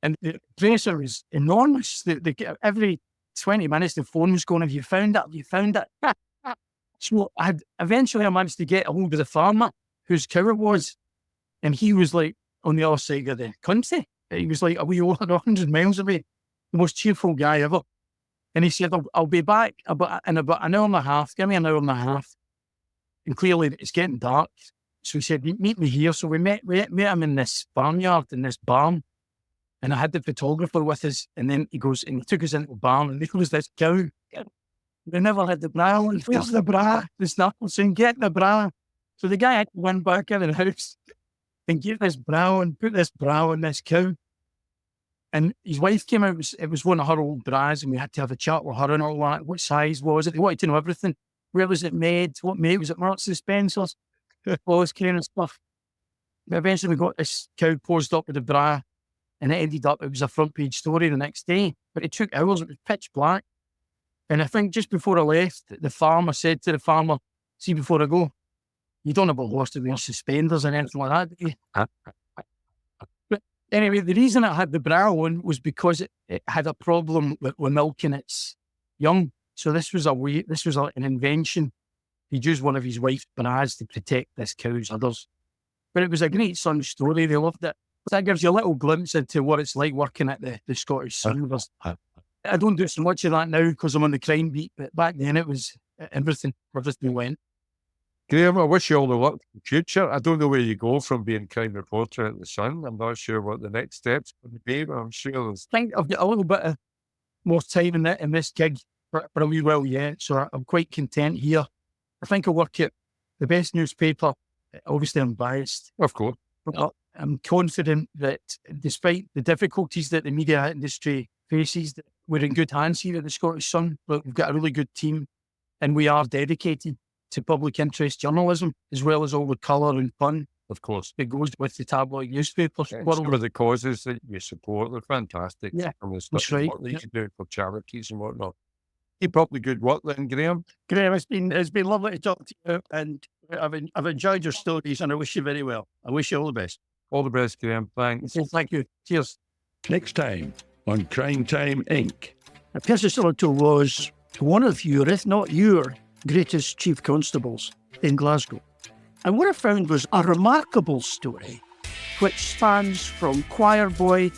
[SPEAKER 1] And the pressure was enormous. Every 20 minutes, the phone was going, have you found it? Have you found it? So eventually I managed to get a hold of the farmer whose cow it was. And he was like on the other side of the country. He was like a wee over 100 miles away. The most cheerful guy ever. And he said, I'll be back in about an hour and a half. Give me an hour and a half. And clearly it's getting dark. So he said, meet me here. So we met him in this barnyard, in this barn. And I had the photographer with us. And then he took us into the barn, and there was this cow. We never had the bra on. Where's the bra? The snaffle saying, get the bra. So the guy had to run back in the house and get this bra and put this bra on this cow. And his wife came out. It was one of her old bras, and we had to have a chat with her and all that. What size was it? They wanted to know everything. Where was it made? What made? Was it Marks and Spencer's? All this kind of stuff. But eventually we got this cow posed up with the bra, and it ended up, it was a front page story the next day. But it took hours. It was pitch black. And I think just before I left, the farmer said to the farmer, see, before I go, you don't have a horse to wear suspenders and anything like that, do you? But anyway, the reason it had the bra on was because it had a problem with milking its young. So this was an invention. He'd used one of his wife's bras to protect this cow's udders. But it was a great Sun story. They loved it. So that gives you a little glimpse into what it's like working at the Scottish Sun. I don't do so much of that now because I'm on the crime beat, but back then it was everything went.
[SPEAKER 2] Graeme, I wish you all the luck in the future. I don't know where you go from being crime reporter at the Sun. I'm not sure what the next steps would be, but I'm sure there's...
[SPEAKER 1] I think I've got a little bit of more time in this gig for a wee while yet, so I'm quite content here. I think I work at the best newspaper. Obviously, I'm biased.
[SPEAKER 2] Of course.
[SPEAKER 1] But I'm confident that despite the difficulties that the media industry faces, we're in good hands here at the Scottish Sun. We've got a really good team, and we are dedicated to public interest journalism, as well as all the colour and fun,
[SPEAKER 2] of course,
[SPEAKER 1] that goes with the tabloid newspapers.
[SPEAKER 2] Some of the causes that you support, they're fantastic.
[SPEAKER 1] Yeah,
[SPEAKER 2] that's right. What you can do for charities and whatnot. Keep up the good work then, Graeme.
[SPEAKER 3] Graeme, it's been lovely to talk to you, and I've enjoyed your stories, and I wish you very well. I wish you all the best.
[SPEAKER 2] All the best, Graeme. Thanks.
[SPEAKER 1] Thank you. Cheers.
[SPEAKER 4] Next time on Crime Time Inc.
[SPEAKER 3] Percy Sillito was one of your, if not your, greatest chief constables in Glasgow. And what I found was a remarkable story, which spans from choir boy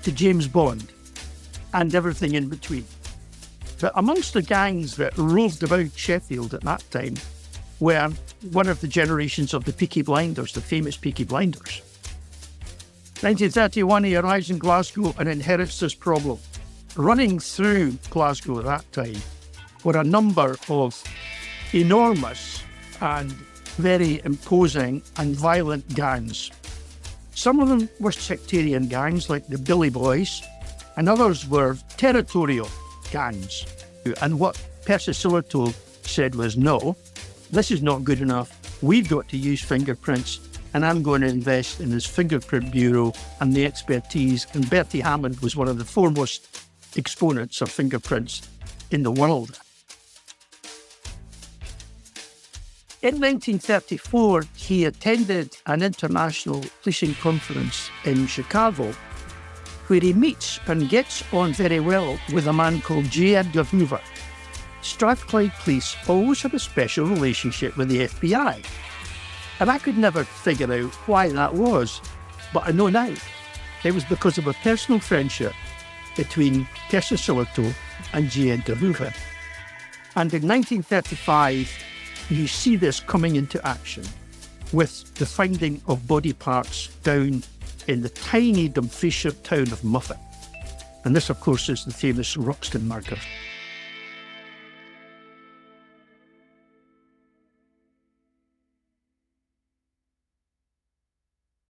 [SPEAKER 3] to James Bond and everything in between. But amongst the gangs that roved about Sheffield at that time were one of the generations of the Peaky Blinders, the famous Peaky Blinders. 1931, he arrives in Glasgow and inherits this problem. Running through Glasgow at that time were a number of enormous and very imposing and violent gangs. Some of them were sectarian gangs like the Billy Boys, and others were territorial gangs. And what Percy Sillito said was, no, this is not good enough. We've got to use fingerprints, and I'm going to invest in this fingerprint bureau and the expertise. And Bertie Hammond was one of the foremost exponents of fingerprints in the world. In 1934, he attended an international policing conference in Chicago, where he meets and gets on very well with a man called J. Edgar Hoover. Strathclyde police always had a special relationship with the FBI. And I could never figure out why that was, but I know now. It was because of a personal friendship between Percy Sillito and J. Edgar Hoover. And in 1935, you see this coming into action with the finding of body parts down in the tiny Dumfriesshire town of Muffet. And this, of course, is the famous Roxton murder.